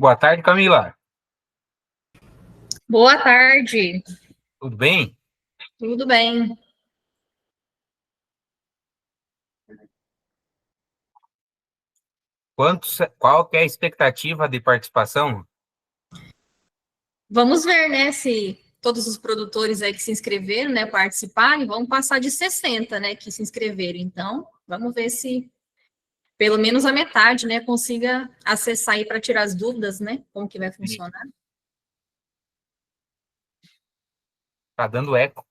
Boa tarde, Camila. Boa tarde, Tudo bem? tudo bem? Qual que é a expectativa de participação? Vamos ver, né, se todos os produtores aí que se inscreveram, né, participarem, vão passar de 60, né, que se inscreveram. Então, vamos ver se pelo menos a metade, né, consiga acessar aí para tirar as dúvidas, né, como que vai Sim. funcionar. Tá dando eco.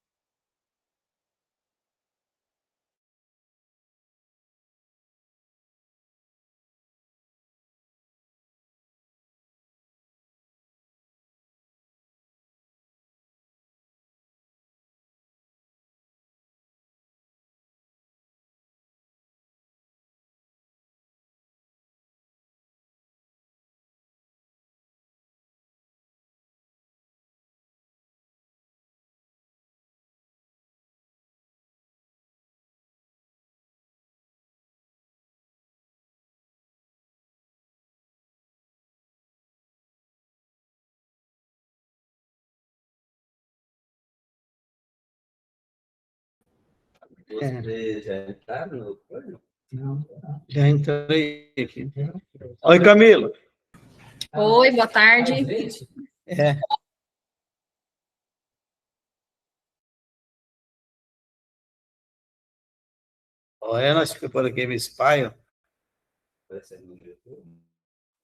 Você já entraram? Não. Já entrei aqui. Oi, Camilo. Oi, boa tarde. É. Olha, nós ficamos por aqui, Spy.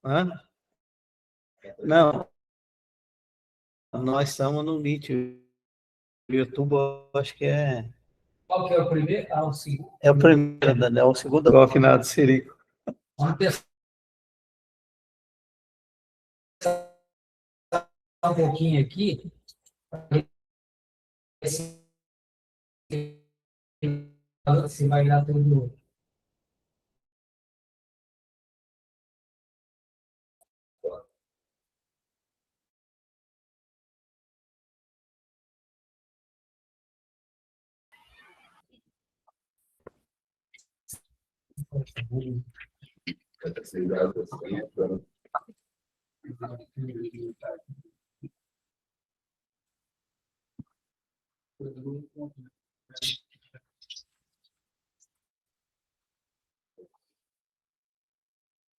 Hã? Não, nós estamos no Meet. O YouTube, eu acho que é. Qual que é o primeiro? Ah, o segundo. É o primeiro, Daniel, o segundo é o afinado Sirico. Vamos pensar um pouquinho aqui. Se vai dar tudo.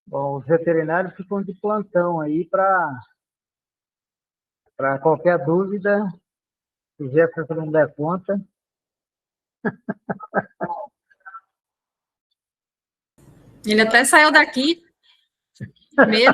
Bom, os veterinários ficam de plantão aí para qualquer dúvida, se Jefferson não der conta. Ele até saiu daqui mesmo.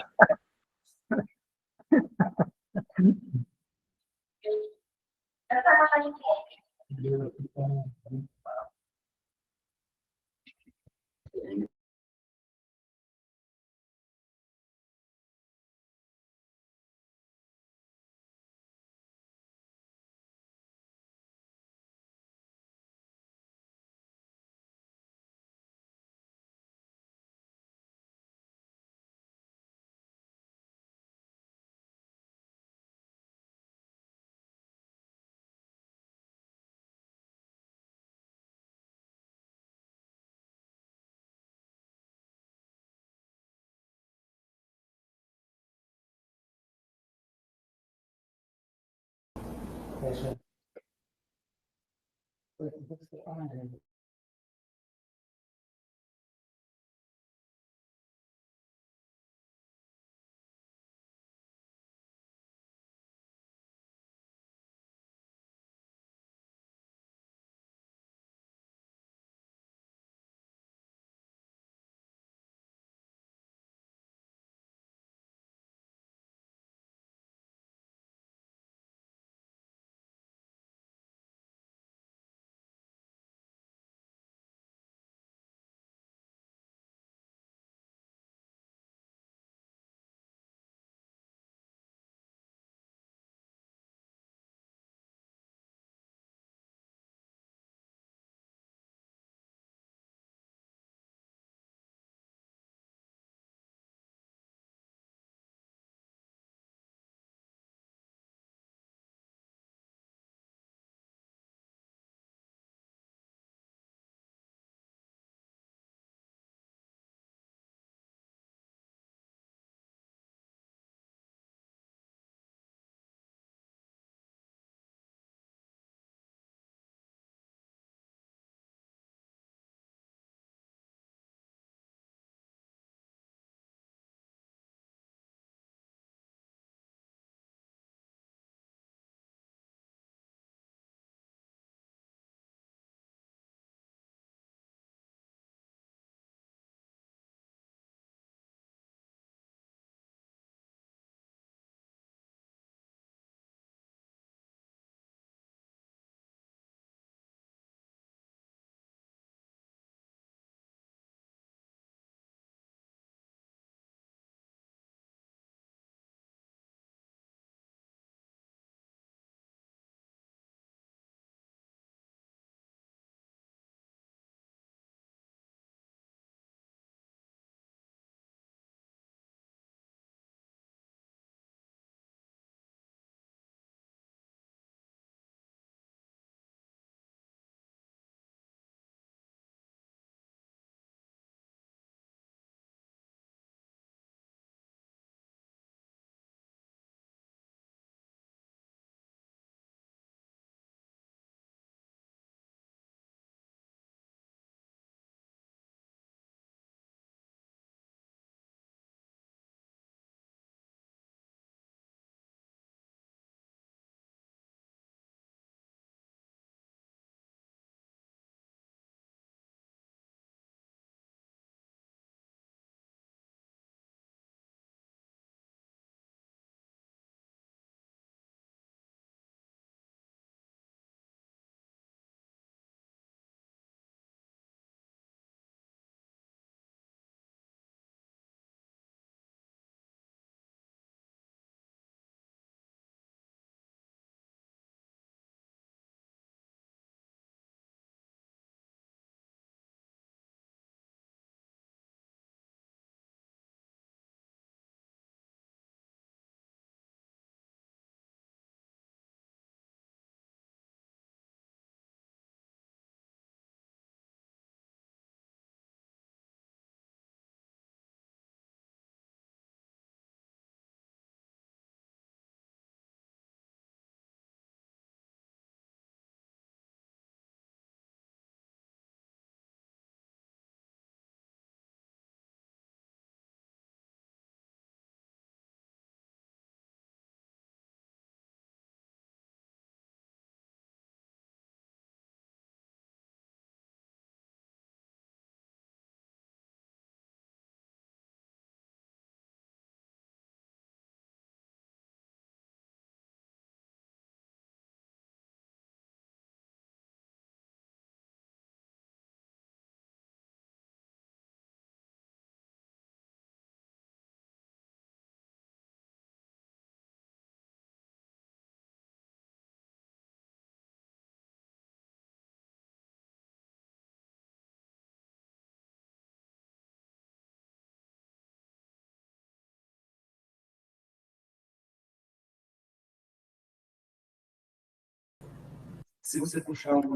Se você puxar um...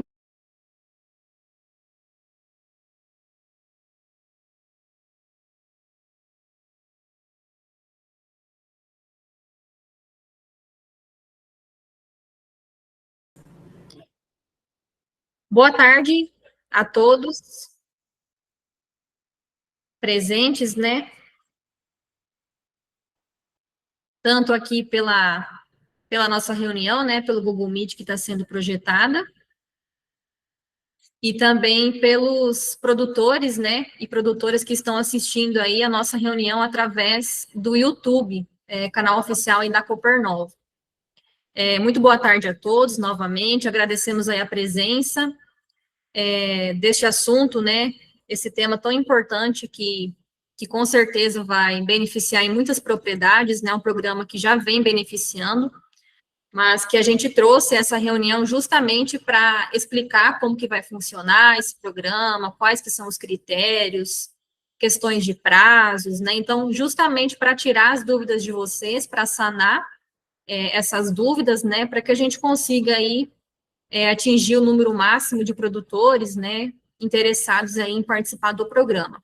Boa tarde a todos presentes, né? Tanto aqui pela nossa reunião, né? Pelo Google Meet que está sendo projetada, e também pelos produtores, né? E produtoras que estão assistindo aí a nossa reunião através do YouTube, canal oficial aí da Copernova. Muito boa tarde a todos, novamente, agradecemos aí a presença deste assunto, né, esse tema tão importante que com certeza vai beneficiar em muitas propriedades, né, um programa que já vem beneficiando, mas que a gente trouxe essa reunião justamente para explicar como que vai funcionar esse programa, quais que são os critérios, questões de prazos, né, então, justamente para tirar as dúvidas de vocês, para sanar essas dúvidas, né, para que a gente consiga aí atingir o número máximo de produtores, né, interessados aí em participar do programa.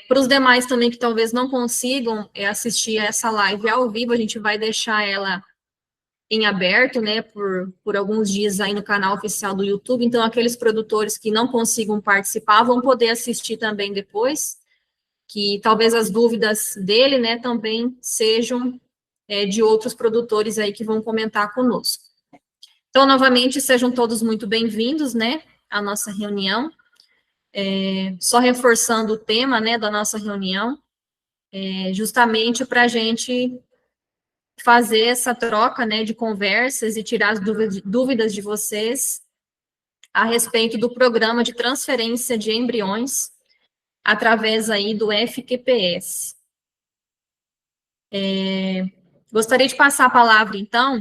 Para os demais também que talvez não consigam assistir a essa live ao vivo, a gente vai deixar ela em aberto, né, por alguns dias aí no canal oficial do YouTube, então aqueles produtores que não consigam participar vão poder assistir também depois, que talvez as dúvidas dele, né, também sejam de outros produtores aí que vão comentar conosco. Então, novamente, sejam todos muito bem-vindos, né, à nossa reunião. Só reforçando o tema, né, da nossa reunião, justamente para a gente fazer essa troca, né, de conversas e tirar as dúvidas de vocês a respeito do programa de transferência de embriões através aí do FQPS. Gostaria de passar a palavra, então,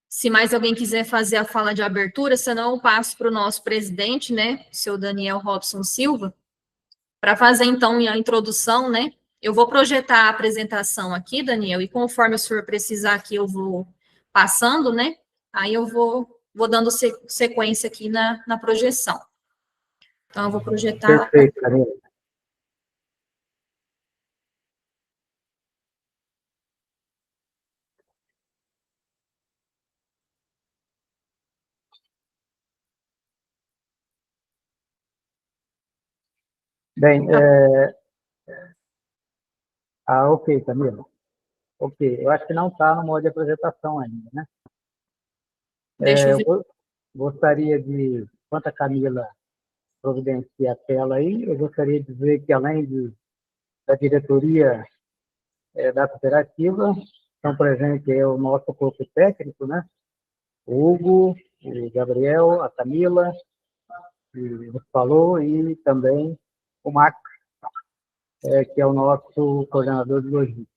se mais alguém quiser fazer a fala de abertura, senão eu passo para o nosso presidente, né, o senhor Daniel Robson Silva, para fazer, então, a introdução, né. Eu vou projetar a apresentação aqui, Daniel, e conforme o senhor precisar aqui, eu vou passando, né, aí eu vou dando sequência aqui na projeção. Então, eu vou projetar... Perfeito, Camila. Bem, ok, Camila. Ok, eu acho que não está no modo de apresentação ainda, né? Deixa eu ver. Gostaria de, enquanto a Camila providencia a tela aí, eu gostaria de dizer que, além da diretoria da cooperativa, estão presentes aí o nosso corpo técnico, né? O Hugo, o Gabriel, a Camila, que nos falou, e também o Max, que é o nosso coordenador de logística.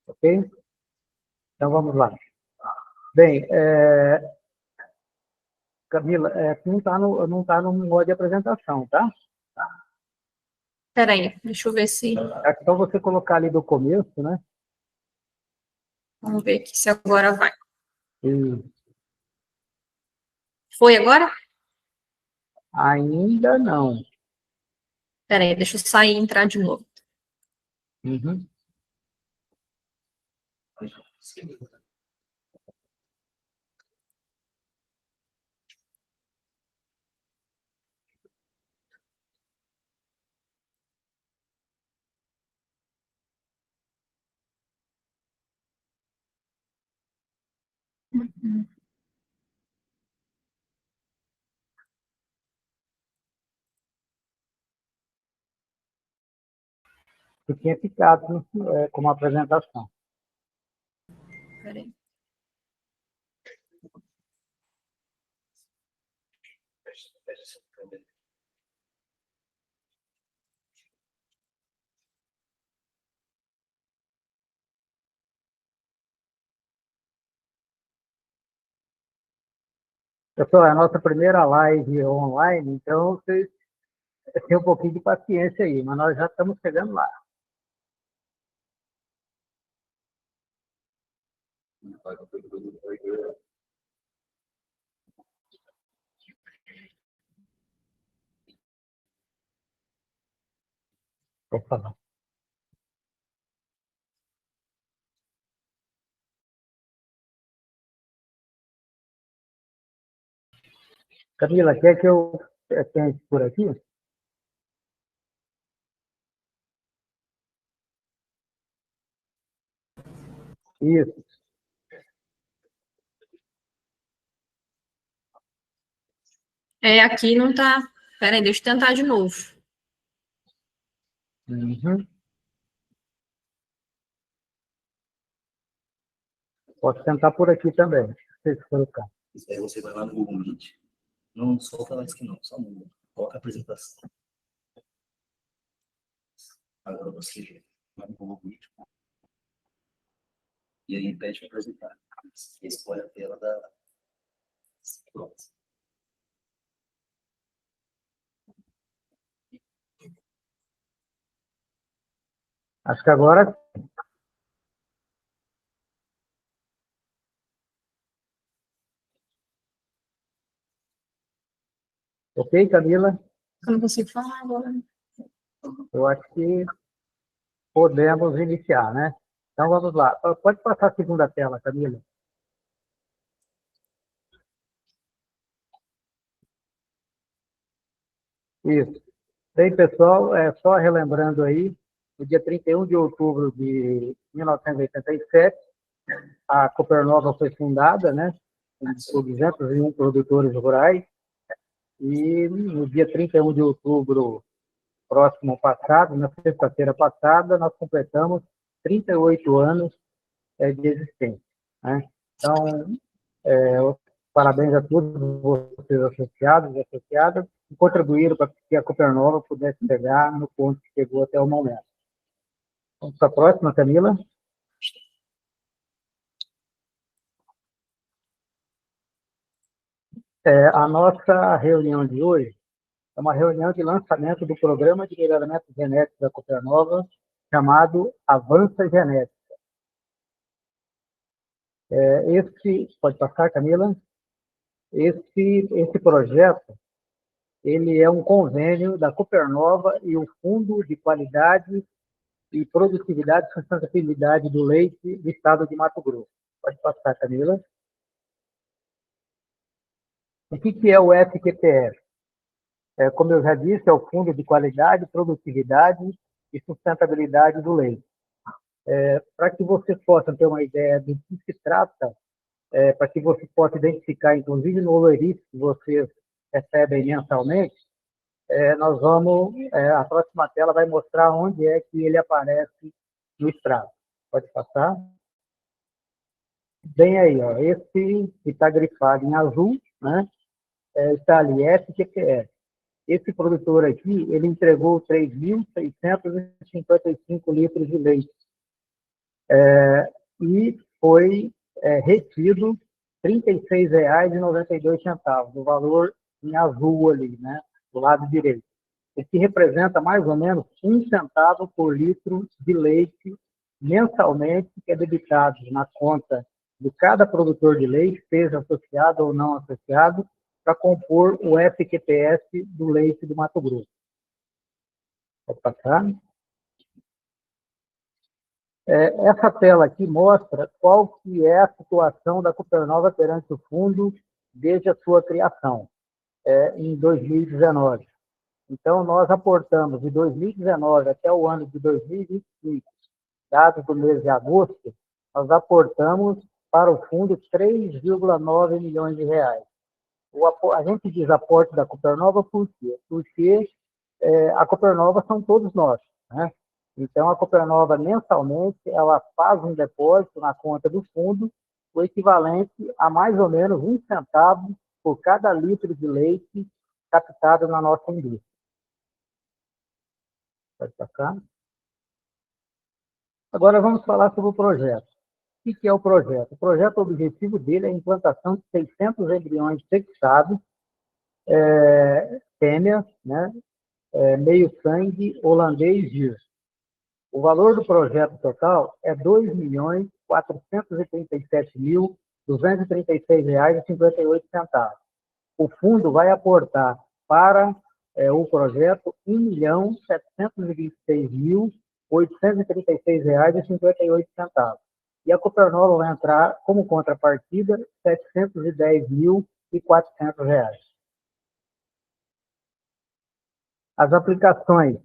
Ok? Então, vamos lá. Bem, Camila, não tá no modo de apresentação, tá? Espera aí, deixa eu ver se... É só você colocar ali do começo, né? Vamos ver aqui se agora vai. E Foi agora? ainda não. Espera aí, deixa eu sair e entrar de novo. Uhum. Que tinha ficado como apresentação. Espera aí. Pessoal, é a nossa primeira live online, então vocês tenham um pouquinho de paciência aí, mas nós já estamos chegando lá. Vou falar. Camila, quer que eu tente por aqui? Isso. Aqui não tá. Peraí, deixa eu tentar de novo. Uhum. Posso tentar por aqui também, se for o caso. Isso aí você vai lá no Google Meet. Não solta mais que não, só muda. Coloca a apresentação. Agora você vai no Google Meet. E aí pede para apresentar. E escolhe a tela da. Pronto. Acho que agora. Ok, Camila? Eu não consigo falar agora. Eu acho que podemos iniciar, né? Então, vamos lá. Pode passar a segunda tela, Camila. Isso. Bem, pessoal, só relembrando aí, no dia 31 de outubro de 1987, a Copernova foi fundada, né? Por 201 produtores rurais. E no dia 31 de outubro próximo passado, na sexta-feira passada, nós completamos 38 anos de existência, né? Então, parabéns a todos vocês associados e associadas que contribuíram para que a Copernova pudesse chegar no ponto que chegou até o momento. Vamos para a próxima, Camila. A nossa reunião de hoje é uma reunião de lançamento do programa de melhoramento genético da Copernova, chamado Avança Genética. Pode passar, Camila? Esse projeto, ele é um convênio da Copernova e o Fundo de Qualidade e Produtividade e Sustentabilidade do Leite do Estado de Mato Grosso. Pode passar, Camila. O que é o FQPS? Como eu já disse, é o Fundo de Qualidade, Produtividade e Sustentabilidade do Leite. Para que vocês possam ter uma ideia do que se trata, para que você possa identificar, inclusive no Olerice que vocês recebem mensalmente, nós vamos, a próxima tela vai mostrar onde é que ele aparece no extrato. Pode passar. Bem aí, ó, esse que está grifado em azul, né, está ali, FQPS. Esse produtor aqui, ele entregou 3.655 litros de leite. E foi retido R$ 36,92, o valor em azul ali, né, do lado direito. O que representa mais ou menos 1 centavo por litro de leite mensalmente, que é debitado na conta de cada produtor de leite, seja associado ou não associado, para compor o FQPS do leite do Mato Grosso. Pode passar. Essa tela aqui mostra qual que é a situação da Copernova perante o fundo desde a sua criação, em 2019. Então, nós aportamos de 2019 até o ano de 2025, dados do mês de agosto, nós aportamos para o fundo 3,9 milhões de reais. A gente diz aporte da Copernova por quê? Porque a Copernova são todos nós, né? Então, a Copernova, mensalmente, ela faz um depósito na conta do fundo, o equivalente a mais ou menos 1 centavo por cada litro de leite captado na nossa indústria. Pode passar. Agora vamos falar sobre o projeto. O que é o projeto? O projeto, o objetivo dele é a implantação de 600 embriões sexados, fêmeas, né, meio sangue, holandês GIR. O valor do projeto total é R$ 2.437.236,58. O fundo vai aportar para o projeto R$ 1.726.836,58. E a Copernova vai entrar como contrapartida R$ 710.400. As aplicações.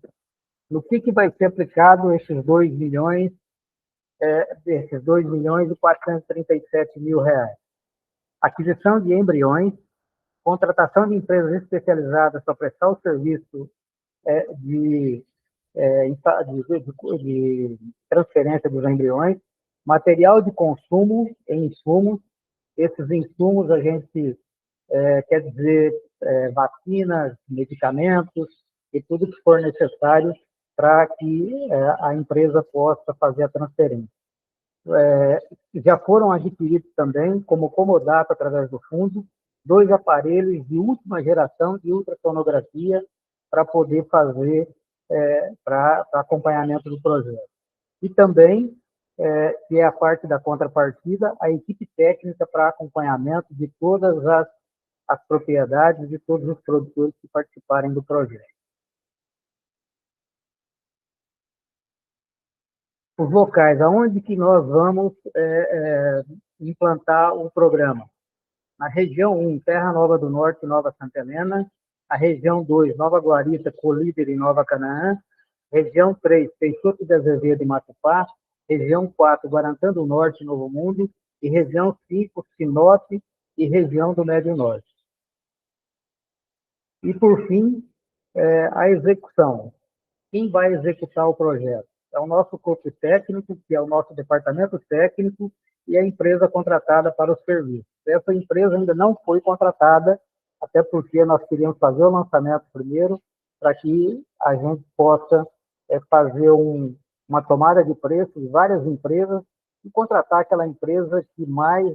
No que vai ser aplicado esses R$ 2.437.000? Aquisição de embriões, contratação de empresas especializadas para prestar o serviço de transferência dos embriões, material de consumo e insumos. Esses insumos a gente quer dizer vacinas, medicamentos e tudo que for necessário para que a empresa possa fazer a transferência. Já foram adquiridos também, como comodato através do fundo, 2 aparelhos de última geração de ultrassonografia para poder fazer para acompanhamento do projeto. E também, que é a parte da contrapartida, a equipe técnica para acompanhamento de todas as propriedades de todos os produtores que participarem do projeto. Os locais, aonde que nós vamos implantar o programa? Na região 1, Terra Nova do Norte e Nova Santa Helena. A região 2, Nova Guarita, Colíder e Nova Canaã. Região 3, Peixoto de Azevedo e Matupá. Região 4, Guarantã do Norte e Novo Mundo. E região 5, Sinop e região do Médio Norte. E, por fim, a execução. Quem vai executar o projeto? É o nosso corpo técnico, que é o nosso departamento técnico, e a empresa contratada para os serviços. Essa empresa ainda não foi contratada, até porque nós queríamos fazer o lançamento primeiro, para que a gente possa fazer uma tomada de preço de várias empresas e contratar aquela empresa que mais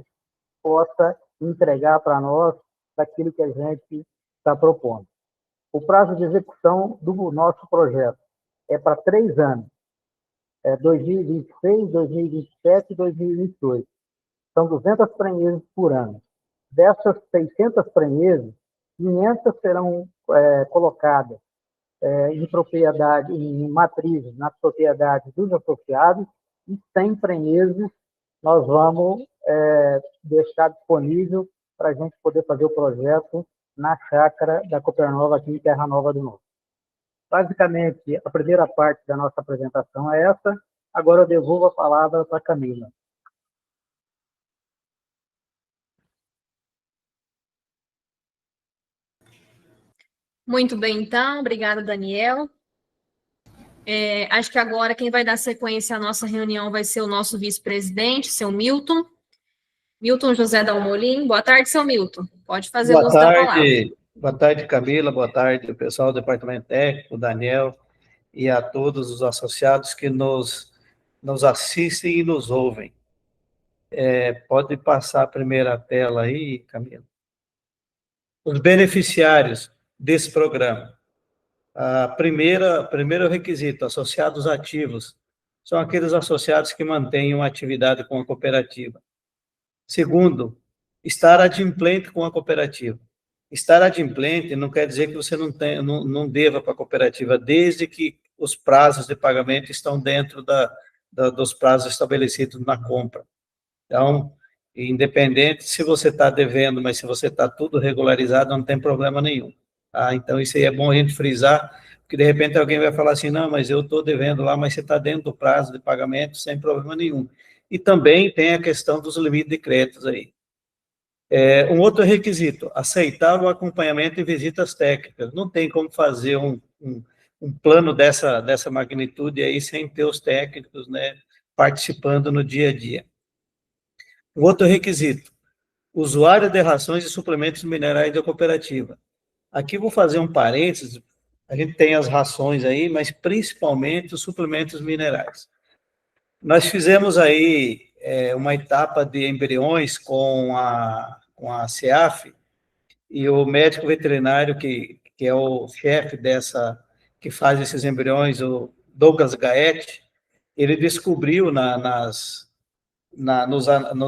possa entregar para nós daquilo que a gente está propondo. O prazo de execução do nosso projeto é para 3 anos. 2026, 2027 e 2028. São 200 prenheses por ano. Dessas 600 prenheses, 500 serão colocadas em propriedade, em matrizes, nas propriedades dos associados, e 100 prenheses nós vamos deixar disponível para a gente poder fazer o projeto na chácara da Copernova, aqui em Terra Nova do Norte. Basicamente, a primeira parte da nossa apresentação é essa. Agora eu devolvo a palavra para a Camila. Muito bem, então. Obrigada, Daniel. Acho que agora quem vai dar sequência à nossa reunião vai ser o nosso vice-presidente, seu Milton. Milton José Dalmolin. Boa tarde, seu Milton. Pode fazer o uso da palavra. Boa tarde, Camila. Boa tarde, pessoal do Departamento Técnico, Daniel, e a todos os associados que nos assistem e nos ouvem. Pode passar a primeira tela aí, Camila. Os beneficiários desse programa. Primeiro requisito, associados ativos, são aqueles associados que mantêm uma atividade com a cooperativa. Segundo, estar adimplente com a cooperativa. Estar adimplente não quer dizer que você não deva para a cooperativa, desde que os prazos de pagamento estão dentro dos prazos estabelecidos na compra. Então, independente se você está devendo, mas se você está tudo regularizado, não tem problema nenhum. Então, isso aí é bom a gente frisar, porque de repente alguém vai falar assim, não, mas eu estou devendo lá, mas você está dentro do prazo de pagamento, sem problema nenhum. E também tem a questão dos limites de créditos aí. Um outro requisito, aceitar o acompanhamento em visitas técnicas. Não tem como fazer um plano dessa magnitude aí sem ter os técnicos, né, participando no dia a dia. O outro requisito, usuário de rações e suplementos minerais da cooperativa. Aqui vou fazer um parênteses, a gente tem as rações aí, mas principalmente os suplementos minerais. Nós fizemos aí uma etapa de embriões com a CEAF, e o médico veterinário, que é o chefe que faz esses embriões, o Douglas Gaetti, ele descobriu nos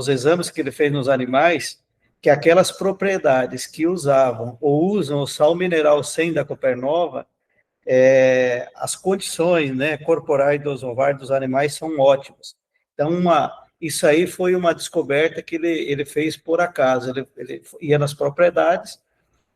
exames que ele fez nos animais que aquelas propriedades que usavam ou usam o sal mineral 100 da Copernova, as condições, né, corporais dos ovários dos animais são ótimas. Então, isso aí foi uma descoberta que ele fez por acaso. Ele ia nas propriedades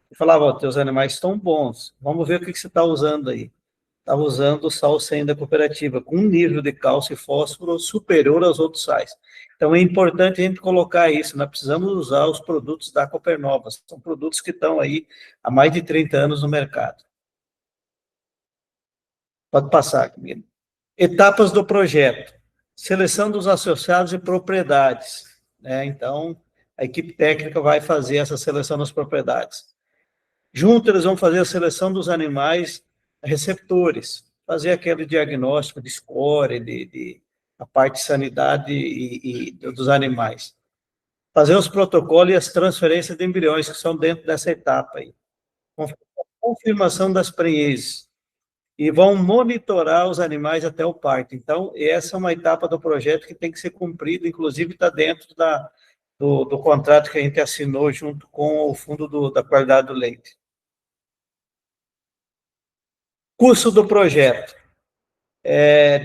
e falava: "Ó, teus animais estão bons, vamos ver o que você está usando aí." Estava usando o sal 100 da cooperativa, com um nível de cálcio e fósforo superior aos outros sais. Então, é importante a gente colocar isso. Nós precisamos usar os produtos da Copernova. São produtos que estão aí há mais de 30 anos no mercado. Pode passar, Camila. Etapas do projeto. Seleção dos associados e propriedades, né? Então, a equipe técnica vai fazer essa seleção das propriedades. Junto, eles vão fazer a seleção dos animais receptores, fazer aquele diagnóstico de score, a parte de sanidade e dos animais. Fazer os protocolos e as transferências de embriões, que são dentro dessa etapa aí. Confirmação das prenhez. E vão monitorar os animais até o parto. Então, essa é uma etapa do projeto que tem que ser cumprida, inclusive está dentro do contrato que a gente assinou junto com o Fundo da Qualidade do Leite. Custo do projeto.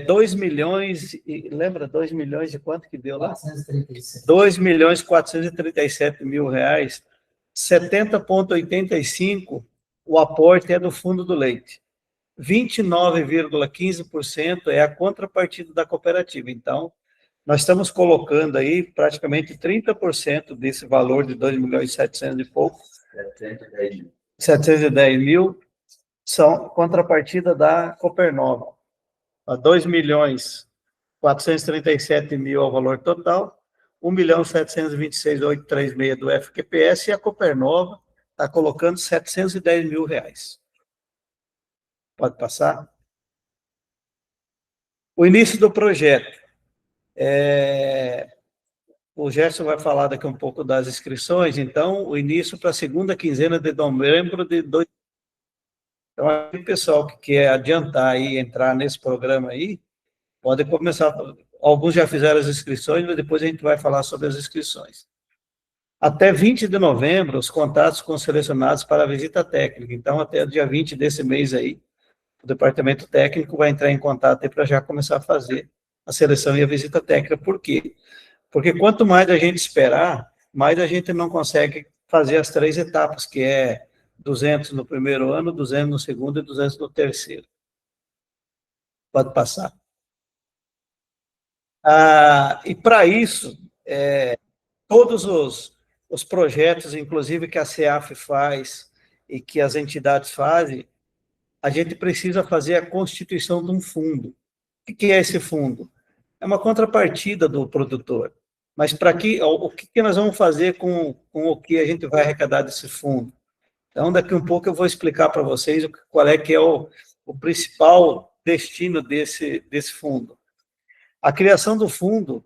2 milhões, lembra 2 milhões de quanto que deu lá? 437. 2.437.000 reais, 70,85% o aporte é do Fundo do Leite. 29,15% é a contrapartida da cooperativa. Então, nós estamos colocando aí praticamente 30% desse valor de 2.700.000 e pouco, 710 mil, são contrapartida da Copernova. 2.437.000 é o valor total, 1.726.836 do FQPS, e a Copernova está colocando 710 mil reais. Pode passar? O início do projeto. O Gerson vai falar daqui um pouco das inscrições. Então, o início para a segunda quinzena de novembro de 2020. Então, o pessoal que quer adiantar e entrar nesse programa aí, pode começar. Alguns já fizeram as inscrições, mas depois a gente vai falar sobre as inscrições. Até 20 de novembro, os contatos ficam selecionados para a visita técnica. Então, até o dia 20 desse mês aí, o departamento técnico vai entrar em contato para já começar a fazer a seleção e a visita técnica. Por quê? Porque quanto mais a gente esperar, mais a gente não consegue fazer as 3 etapas, que é 200 no primeiro ano, 200 no segundo e 200 no terceiro. Pode passar. E para isso, todos os projetos, inclusive que a CEAF faz e que as entidades fazem, a gente precisa fazer a constituição de um fundo. O que é esse fundo? É uma contrapartida do produtor. Mas o que nós vamos fazer com o que a gente vai arrecadar desse fundo? Então, daqui um pouco eu vou explicar para vocês qual é que é o principal destino desse fundo. A criação do fundo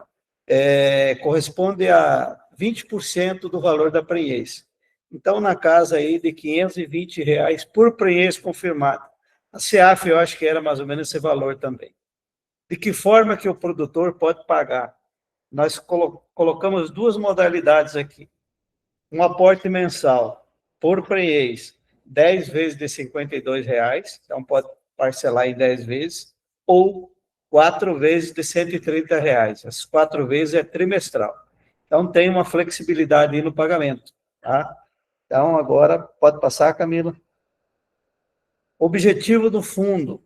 corresponde a 20% do valor da prenhez. Então, na casa aí de R$ 520 por prenhez confirmado. A CEAF, eu acho que era mais ou menos esse valor também. De que forma que o produtor pode pagar? Nós colocamos 2 modalidades aqui. Um aporte mensal por prenhez, 10 vezes de R$ 52, então pode parcelar em 10 vezes, ou 4 vezes de R$ 130. As 4 vezes é trimestral. Então, tem uma flexibilidade aí no pagamento. Tá? Então, agora, pode passar, Camila. Objetivo do fundo: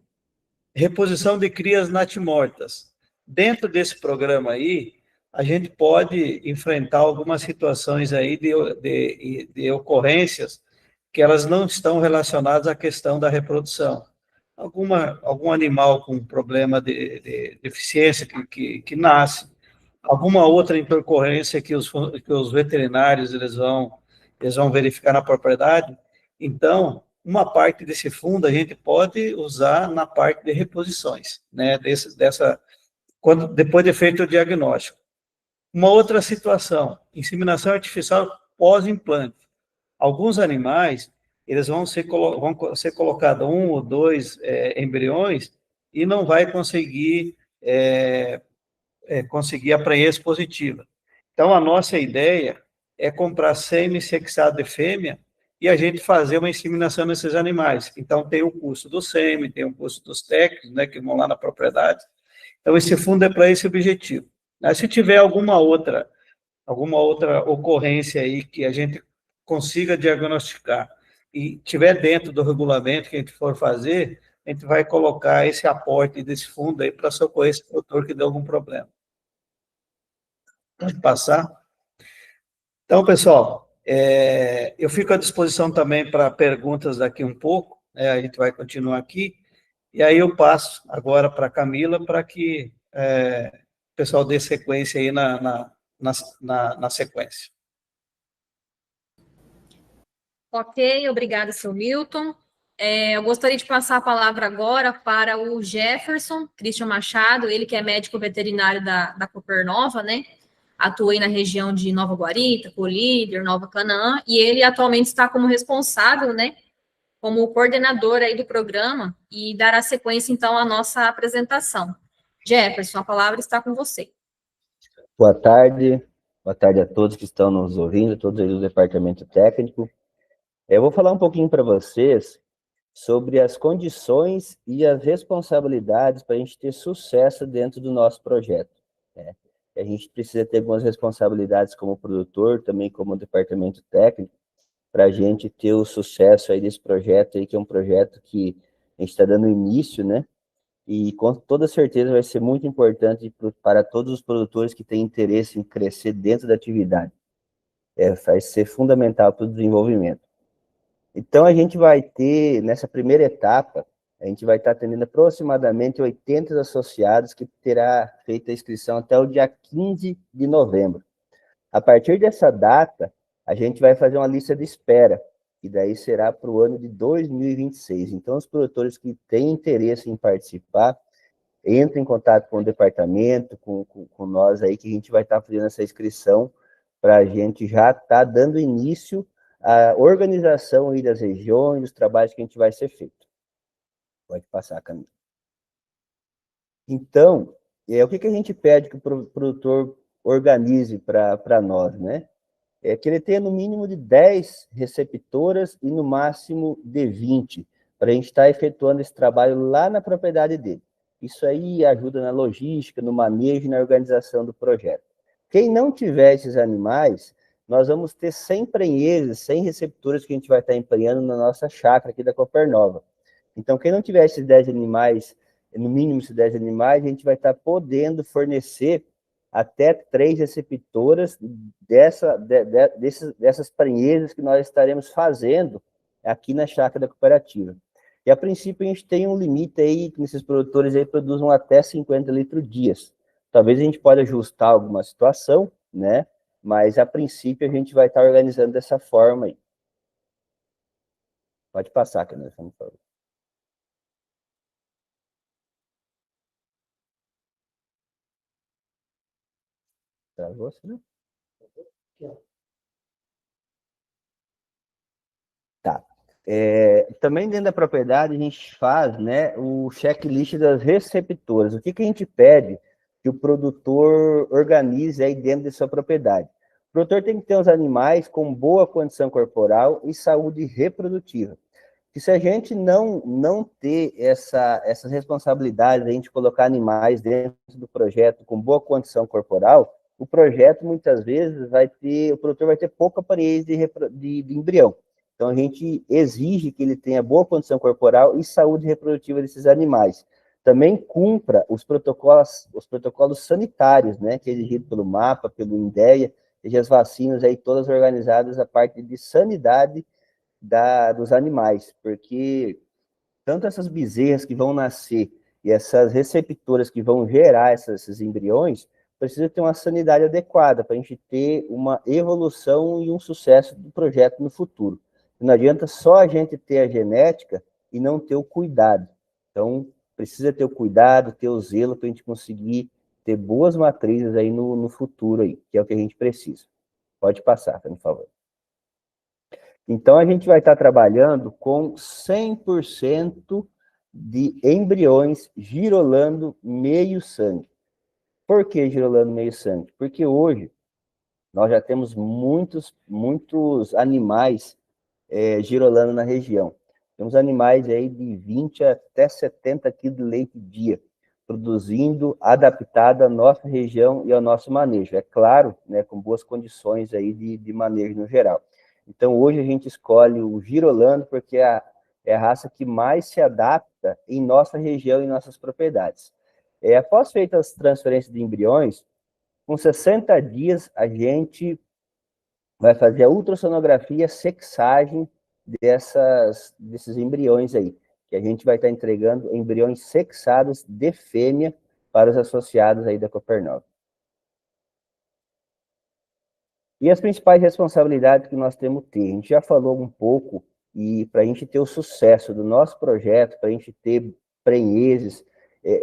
reposição de crias natimortas. Dentro desse programa aí, a gente pode enfrentar algumas situações aí de ocorrências que elas não estão relacionadas à questão da reprodução. Algum animal com problema de deficiência que nasce, alguma outra intercorrência que os veterinários eles vão verificar na propriedade. Então, uma parte desse fundo a gente pode usar na parte de reposições, né? Depois de feito o diagnóstico. Uma outra situação: inseminação artificial pós-implante. Alguns animais, eles vão ser colocados 1 ou 2 embriões e não vai conseguir conseguir a prenhez positiva. Então, a nossa ideia é comprar sêmen sexado de fêmea e a gente fazer uma inseminação nesses animais. Então, tem o custo do sêmen, tem o custo dos técnicos, né, que vão lá na propriedade. Então, esse fundo é para esse objetivo. Mas, se tiver alguma outra ocorrência aí que a gente consiga diagnosticar e tiver dentro do regulamento que a gente for fazer, a gente vai colocar esse aporte desse fundo aí para socorrer esse produtor que deu algum problema. Pode passar? Então, pessoal, eu fico à disposição também para perguntas daqui um pouco, né, a gente vai continuar aqui, e aí eu passo agora para a Camila para que o pessoal dê sequência aí na sequência. Ok, obrigada, seu Milton. Eu gostaria de passar a palavra agora para o Jefferson Christian Machado, ele que é médico veterinário da Copernova, né? Atua aí na região de Nova Guarita, Colíder, Nova Canaã, e ele atualmente está como responsável, né? Como coordenador aí do programa, e dará sequência, então, à nossa apresentação. Jefferson, a palavra está com você. Boa tarde a todos que estão nos ouvindo, todos aí do departamento técnico. Eu vou falar um pouquinho para vocês sobre as condições e as responsabilidades para a gente ter sucesso dentro do nosso projeto, né? A gente precisa ter algumas responsabilidades como produtor, também como departamento técnico, para a gente ter o sucesso aí desse projeto aí, que é um projeto que a gente está dando início, né? E com toda certeza vai ser muito importante para todos os produtores que têm interesse em crescer dentro da atividade. Vai ser fundamental para o desenvolvimento. Então, a gente vai ter, nessa primeira etapa, a gente vai estar atendendo aproximadamente 80 associados que terá feito a inscrição até o dia 15 de novembro. A partir dessa data, a gente vai fazer uma lista de espera, e daí será para o ano de 2026. Então, os produtores que têm interesse em participar, entrem em contato com o departamento, com nós aí, que a gente vai estar fazendo essa inscrição para a gente já estar dando início à organização aí das regiões, dos trabalhos que a gente vai ser feito. Pode passar, Camila. Então, o que a gente pede que o produtor organize para nós, né? É que ele tenha no mínimo de 10 receptoras e no máximo de 20, para a gente estar efetuando esse trabalho lá na propriedade dele. Isso aí ajuda na logística, no manejo e na organização do projeto. Quem não tiver esses animais, nós vamos ter 100 prenheiros, 100 receptoras que a gente vai estar emprenhando na nossa chácara aqui da Copernova. Então, quem não tiver esses 10 animais, no mínimo esses 10 animais, a gente vai estar podendo fornecer até 3 receptoras dessas prenheiras que nós estaremos fazendo aqui na chácara da cooperativa. E, a princípio, a gente tem um limite aí, que esses produtores aí produzam até 50 litros dias. Talvez a gente pode ajustar alguma situação, né? Mas, a princípio, a gente vai estar organizando dessa forma aí. Pode passar, Camila, por favor. Travou, né? Tá. Também dentro da propriedade a gente faz, né, o checklist das receptoras. O que a gente pede que o produtor organize aí dentro de sua propriedade? O produtor tem que ter os animais com boa condição corporal e saúde reprodutiva. E se a gente não ter essas responsabilidades, a gente colocar animais dentro do projeto com boa condição corporal, o projeto muitas vezes o produtor vai ter pouca aparência de embrião. Então, a gente exige que ele tenha boa condição corporal e saúde reprodutiva desses animais. Também cumpra os protocolos sanitários, né, que é exigido pelo MAPA, pelo INDEA, e as vacinas aí todas organizadas a parte de sanidade dos animais, porque tanto essas bezerras que vão nascer e essas receptoras que vão gerar esses embriões, precisa ter uma sanidade adequada para a gente ter uma evolução e um sucesso do projeto no futuro. Não adianta só a gente ter a genética e não ter o cuidado. Então, precisa ter o cuidado, ter o zelo para a gente conseguir ter boas matrizes aí no futuro, aí, que é o que a gente precisa. Pode passar, por favor. Então, a gente vai estar trabalhando com 100% de embriões girolando meio sangue. Por que girolando meio sangue? Porque hoje Nós já temos muitos animais girolando na região. Temos animais aí de 20 até 70 quilos de leite dia, produzindo, adaptado à nossa região e ao nosso manejo. É claro, né, com boas condições aí de manejo no geral. Então, hoje a gente escolhe o girolando porque é a raça que mais se adapta em nossa região e nossas propriedades. Após feitas as transferências de embriões, com 60 dias, a gente vai fazer a ultrassonografia, sexagem desses embriões aí, que a gente vai estar entregando embriões sexados de fêmea para os associados aí da Copernova. E as principais responsabilidades que nós temos que ter? A gente já falou um pouco, e para a gente ter o sucesso do nosso projeto, para a gente ter prenheses,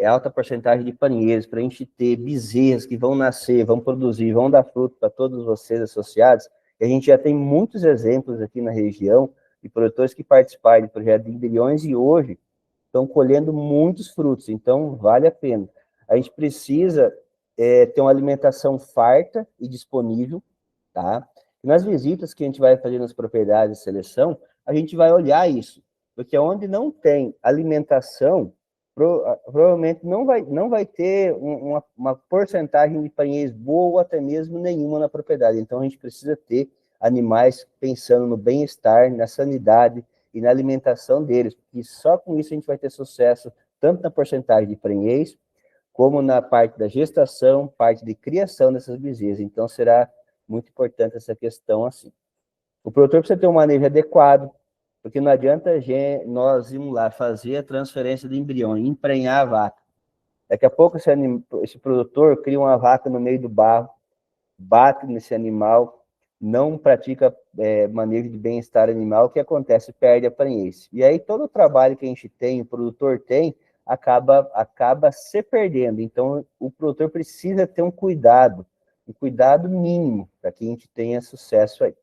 alta porcentagem de prenheses, para a gente ter bezerras que vão nascer, vão produzir, vão dar fruto para todos vocês associados, e a gente já tem muitos exemplos aqui na região de produtores que participaram do projeto de embriões e hoje estão colhendo muitos frutos, então vale a pena. A gente precisa ter uma alimentação farta e disponível, tá? E nas visitas que a gente vai fazer nas propriedades de seleção, a gente vai olhar isso, porque onde não tem alimentação, provavelmente não vai ter uma porcentagem de prenhez boa ou até mesmo nenhuma na propriedade. Então, a gente precisa ter animais pensando no bem-estar, na sanidade e na alimentação deles, porque só com isso a gente vai ter sucesso, tanto na porcentagem de prenhez, como na parte da gestação, parte de criação dessas bezerras. Então, será muito importante essa questão assim. O produtor precisa ter um manejo adequado, porque não adianta nós irmos lá fazer a transferência de embrião, emprenhar a vaca. Daqui a pouco esse produtor cria uma vaca no meio do barro, bate nesse animal, não pratica manejo de bem-estar animal, o que acontece? Perde a prenhez. E aí todo o trabalho que a gente tem, o produtor tem, acaba se perdendo. Então o produtor precisa ter um cuidado mínimo para que a gente tenha sucesso aí.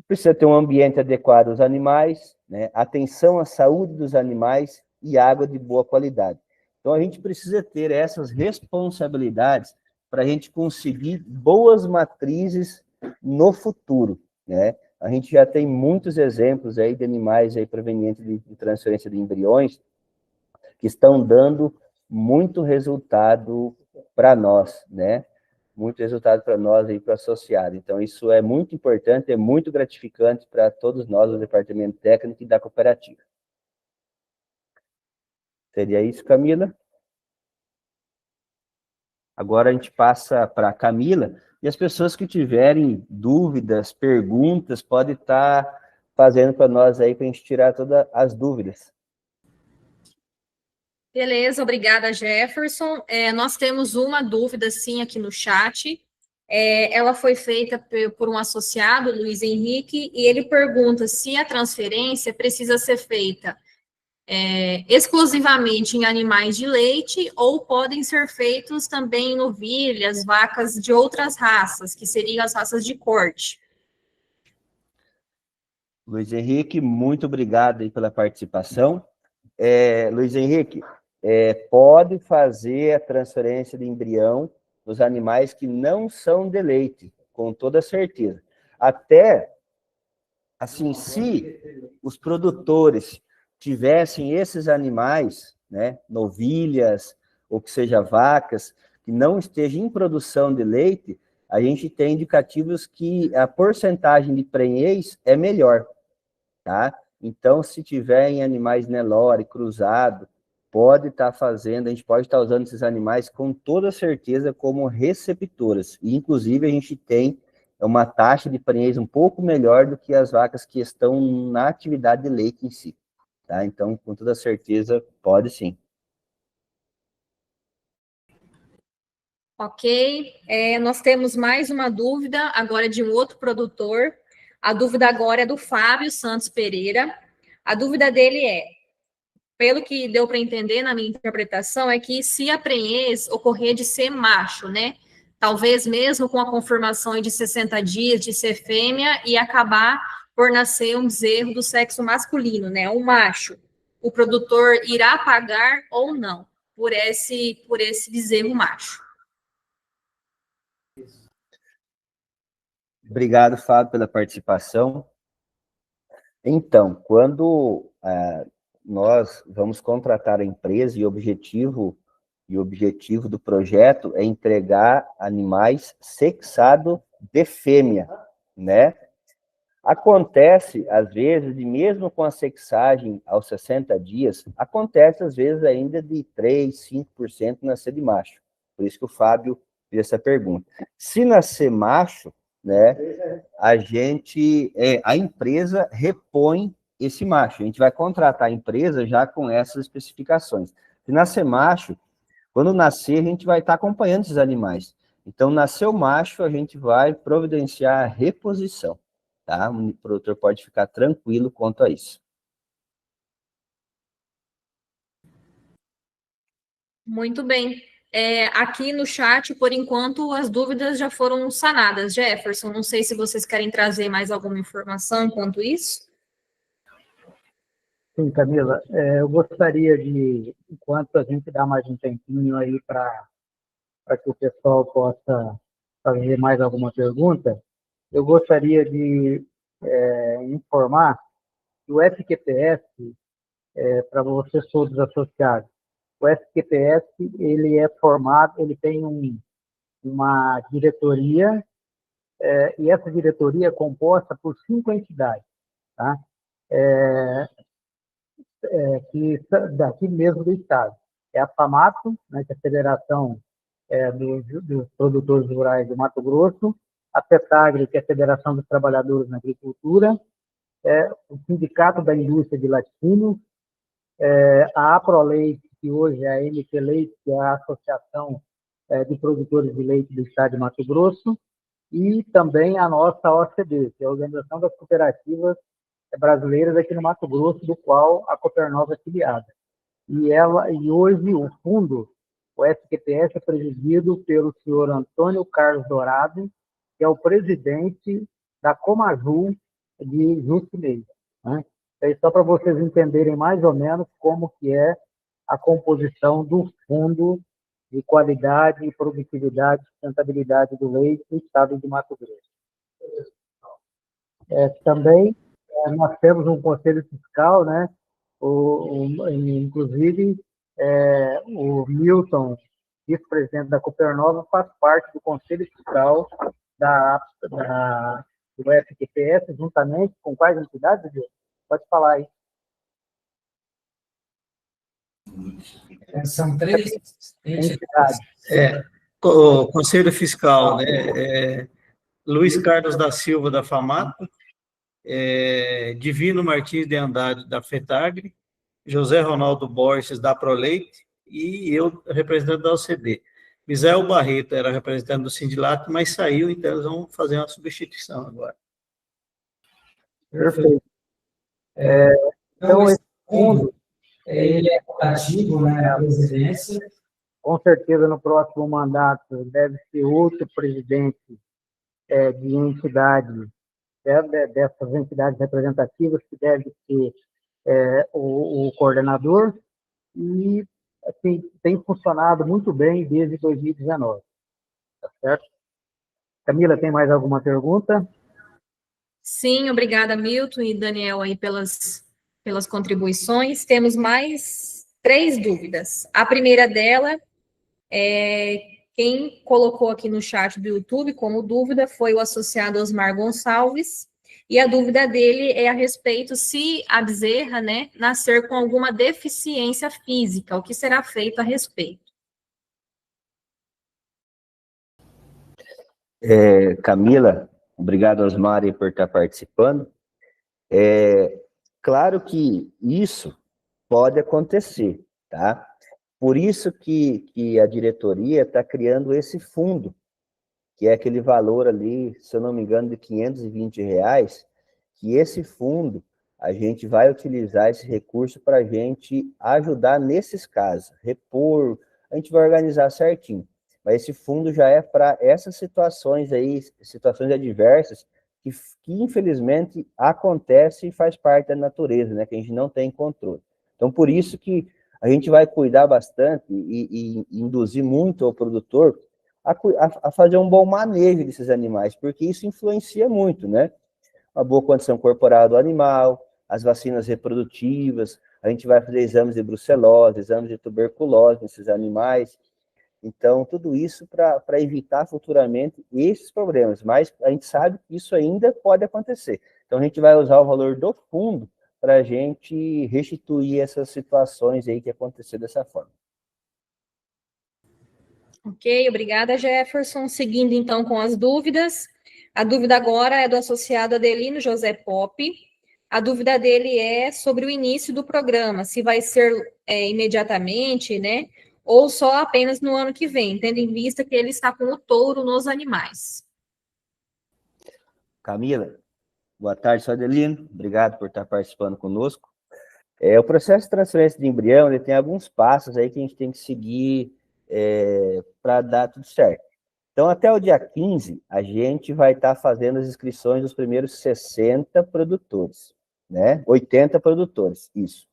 Precisa ter um ambiente adequado aos animais, né? Atenção à saúde dos animais e água de boa qualidade. Então, a gente precisa ter essas responsabilidades para a gente conseguir boas matrizes no futuro, né? A gente já tem muitos exemplos aí de animais aí provenientes de transferência de embriões que estão dando muito resultado para nós, né? Muito resultado para nós aí, para o associado. Então, isso é muito importante, é muito gratificante para todos nós, do departamento técnico e da cooperativa. Seria isso, Camila? Agora a gente passa para a Camila, e as pessoas que tiverem dúvidas, perguntas, podem estar fazendo para nós aí, para a gente tirar todas as dúvidas. Beleza, obrigada, Jefferson. Nós temos uma dúvida, sim, aqui no chat. Ela foi feita por um associado, Luiz Henrique, e ele pergunta se a transferência precisa ser feita exclusivamente em animais de leite ou podem ser feitos também em novilhas, vacas de outras raças, que seriam as raças de corte. Luiz Henrique, muito obrigado aí pela participação. Luiz Henrique, pode fazer a transferência de embrião dos animais que não são de leite, com toda certeza. Até, assim, se os produtores tivessem esses animais, né, novilhas, ou que seja vacas, que não estejam em produção de leite, a gente tem indicativos que a porcentagem de prenhez é melhor, tá? Então, se tiver em animais Nelore, cruzado, pode estar fazendo, a gente pode estar usando esses animais com toda certeza como receptoras. E, inclusive, a gente tem uma taxa de prenhez um pouco melhor do que as vacas que estão na atividade de leite em si. Tá? Então, com toda certeza, pode sim. Ok. Nós temos mais uma dúvida, agora de um outro produtor. A dúvida agora é do Fábio Santos Pereira. A dúvida dele pelo que deu para entender na minha interpretação, é que se a prenhez ocorrer de ser macho, né? Talvez mesmo com a confirmação de 60 dias de ser fêmea e acabar por nascer um bezerro do sexo masculino, né? Um macho. O produtor irá pagar ou não por esse bezerro macho. Obrigado, Fábio, pela participação. Então, quando nós vamos contratar a empresa e o objetivo do projeto é entregar animais sexados de fêmea, né? Acontece, às vezes, e mesmo com a sexagem aos 60 dias, acontece, às vezes, ainda de 3%, 5% nascer de macho. Por isso que o Fábio fez essa pergunta. Se nascer macho, né, a empresa repõe esse macho. A gente vai contratar a empresa já com essas especificações. Se nascer macho, quando nascer, a gente vai estar acompanhando esses animais. Então, nasceu macho, a gente vai providenciar a reposição. Tá? O produtor pode ficar tranquilo quanto a isso. Muito bem. Aqui no chat, por enquanto, as dúvidas já foram sanadas. Jefferson, não sei se vocês querem trazer mais alguma informação quanto isso. Sim, Camila, eu gostaria de, enquanto a gente dá mais um tempinho aí para que o pessoal possa fazer mais alguma pergunta, eu gostaria de informar que o FQPS, para vocês todos associados, o FQPS, ele é formado, ele tem uma diretoria, e essa diretoria é composta por 5 entidades, tá? Daqui mesmo do Estado. É a FAMATO, né, que é a Federação dos Produtores Rurais do Mato Grosso, a FETAGRE, que é a Federação dos Trabalhadores na Agricultura, o Sindicato da Indústria de Laticínios, a APROLEITE, que hoje é a MT Leite, que é a Associação de Produtores de Leite do Estado de Mato Grosso, e também a nossa OCB, que é a Organização das Cooperativas Brasileiras aqui no Mato Grosso, do qual a Copernova é filiada. E hoje o fundo, o FQPS, é presidido pelo senhor Antônio Carlos Dourado, que é o presidente da Comajul de Juscelino, né? É só para vocês entenderem mais ou menos como que é a composição do Fundo de Qualidade, Produtividade e Sustentabilidade do Leite do Estado de Mato Grosso. Também nós temos um conselho fiscal, né? Inclusive, o Milton, vice-presidente da Copernova, faz parte do conselho fiscal do FQPS, juntamente com quais entidades, Gil? Pode falar aí. São 3 Entidades. O Conselho Fiscal, né? Luiz Carlos da Silva, da FAMATO, Divino Martins de Andrade, da FETAGRE, José Ronaldo Borges, da Proleite, e eu, representante da OCB. Misael Barreto era representante do Sindilato, mas saiu, então eles vão fazer uma substituição agora. Perfeito. Então, esse fundo, ele é rotativo, né, a presidência. Com certeza, no próximo mandato, deve ser outro presidente de entidade, dessas entidades representativas, que deve ser o coordenador, e assim, tem funcionado muito bem desde 2019. Tá certo? Camila, tem mais alguma pergunta? Sim, obrigada, Milton e Daniel, aí pelas contribuições. Temos mais 3 dúvidas. A primeira dela quem colocou aqui no chat do YouTube como dúvida foi o associado Osmar Gonçalves, e a dúvida dele é a respeito se a bezerra, né, nascer com alguma deficiência física, o que será feito a respeito. Camila, obrigado, Osmar, por estar participando. Claro que isso pode acontecer, tá? Por isso que a diretoria está criando esse fundo, que é aquele valor ali, se eu não me engano, de R$520, que esse fundo, a gente vai utilizar esse recurso para a gente ajudar nesses casos, repor, a gente vai organizar certinho. Mas esse fundo já é para essas situações aí, situações adversas, que infelizmente acontece e faz parte da natureza, né, que a gente não tem controle. Então, por isso que a gente vai cuidar bastante e induzir muito ao produtor a fazer um bom manejo desses animais, porque isso influencia muito, né? Uma boa condição corporal do animal, as vacinas reprodutivas, a gente vai fazer exames de brucelose, exames de tuberculose nesses animais. Então, tudo isso para evitar futuramente esses problemas, mas a gente sabe que isso ainda pode acontecer. Então, a gente vai usar o valor do fundo para a gente restituir essas situações aí que aconteceram dessa forma. Ok, obrigada, Jefferson. Seguindo, então, com as dúvidas. A dúvida agora é do associado Adelino José Pop. A dúvida dele é sobre o início do programa, se vai ser imediatamente, né? Ou só apenas no ano que vem, tendo em vista que ele está com o touro nos animais. Camila, boa tarde, sou Adelino. Obrigado por estar participando conosco. O processo de transferência de embrião, ele tem alguns passos aí que a gente tem que seguir para dar tudo certo. Então, até o dia 15, a gente vai estar fazendo as inscrições dos primeiros 60 produtores, né? 80 produtores, isso.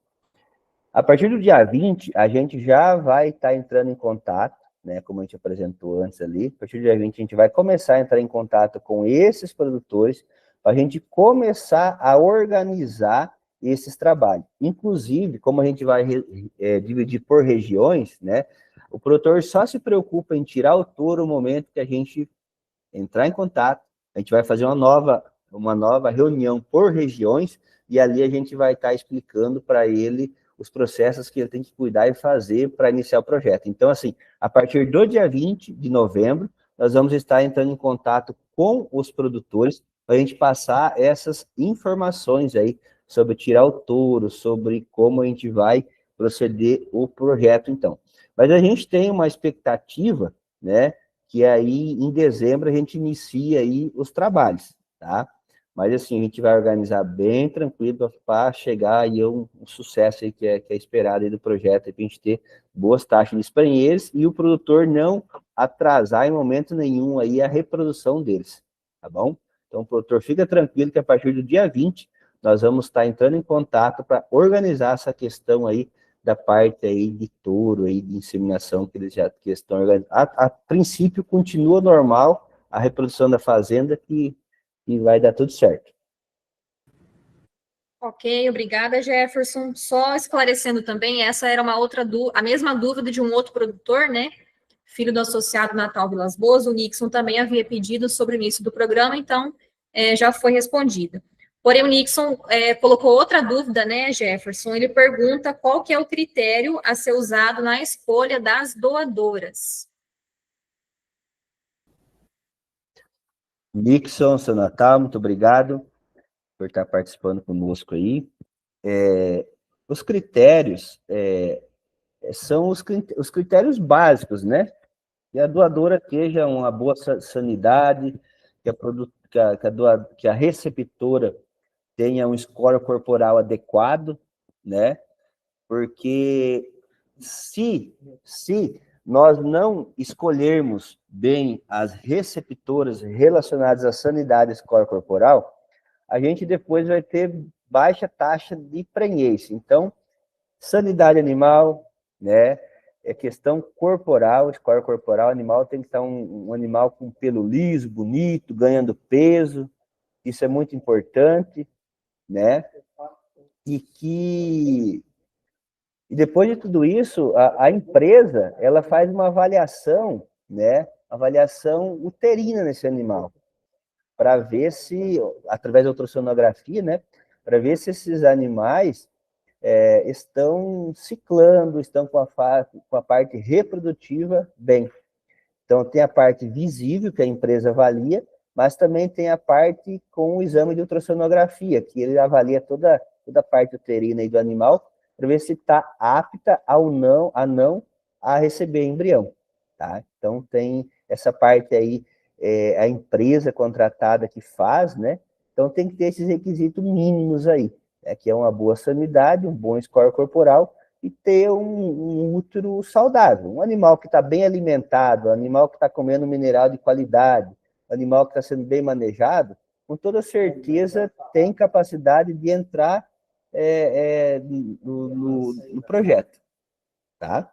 A partir do dia 20, a gente já vai estar entrando em contato, né? Como a gente apresentou antes ali. A partir do dia 20, a gente vai começar a entrar em contato com esses produtores para a gente começar a organizar esses trabalhos. Inclusive, como a gente vai dividir por regiões, né? O produtor só se preocupa em tirar o touro no momento que a gente entrar em contato. A gente vai fazer uma nova reunião por regiões e ali a gente vai estar explicando para ele os processos que ele tem que cuidar e fazer para iniciar o projeto. Então, assim, a partir do dia 20 de novembro, nós vamos estar entrando em contato com os produtores para a gente passar essas informações aí sobre tirar o touro, sobre como a gente vai proceder o projeto, então. Mas a gente tem uma expectativa, né, que aí em dezembro a gente inicia aí os trabalhos, tá? Mas assim, a gente vai organizar bem tranquilo para chegar aí a um sucesso aí que é esperado aí do projeto, para a gente ter boas taxas de espranheiros e o produtor não atrasar em momento nenhum aí a reprodução deles, tá bom? Então, o produtor fica tranquilo que a partir do dia 20 nós vamos estar entrando em contato para organizar essa questão aí da parte aí de touro, aí de inseminação que eles já estão organizando. A princípio, continua normal a reprodução da fazenda que vai dar tudo certo. Ok, obrigada, Jefferson. Só esclarecendo também, essa era a mesma dúvida de um outro produtor, né? Filho do associado Natal Vilas Boas, o Nixon também havia pedido sobre o início do programa, então já foi respondida. Porém, o Nixon colocou outra dúvida, né, Jefferson? Ele pergunta qual que é o critério a ser usado na escolha das doadoras. Nixon, seu Natal, muito obrigado por estar participando conosco aí. Os critérios são os critérios básicos, né? Que a doadora esteja uma boa sanidade, que a receptora tenha um score corporal adequado, né? Porque se nós não escolhermos bem as receptoras relacionadas à sanidade score corporal, a gente depois vai ter baixa taxa de prenhez. Então, sanidade animal, né? Questão corporal, score corporal, animal tem que estar um animal com pelo liso, bonito, ganhando peso, isso é muito importante, né? E depois de tudo isso, a empresa, ela faz uma avaliação, né? Avaliação uterina nesse animal, para ver se, através da ultrassonografia, né? Para ver se esses animais estão ciclando, estão com a parte reprodutiva bem. Então, tem a parte visível, que a empresa avalia, mas também tem a parte com o exame de ultrassonografia, que ele avalia toda a parte uterina aí do animal, para ver se está apta a receber embrião. Tá? Então, tem essa parte aí, a empresa contratada que faz, né? Então, tem que ter esses requisitos mínimos aí, que é uma boa sanidade, um bom score corporal, e ter um útero saudável. Um animal que está bem alimentado, um animal que está comendo mineral de qualidade, um animal que está sendo bem manejado, com toda certeza tem capacidade de entrar no projeto. Tá?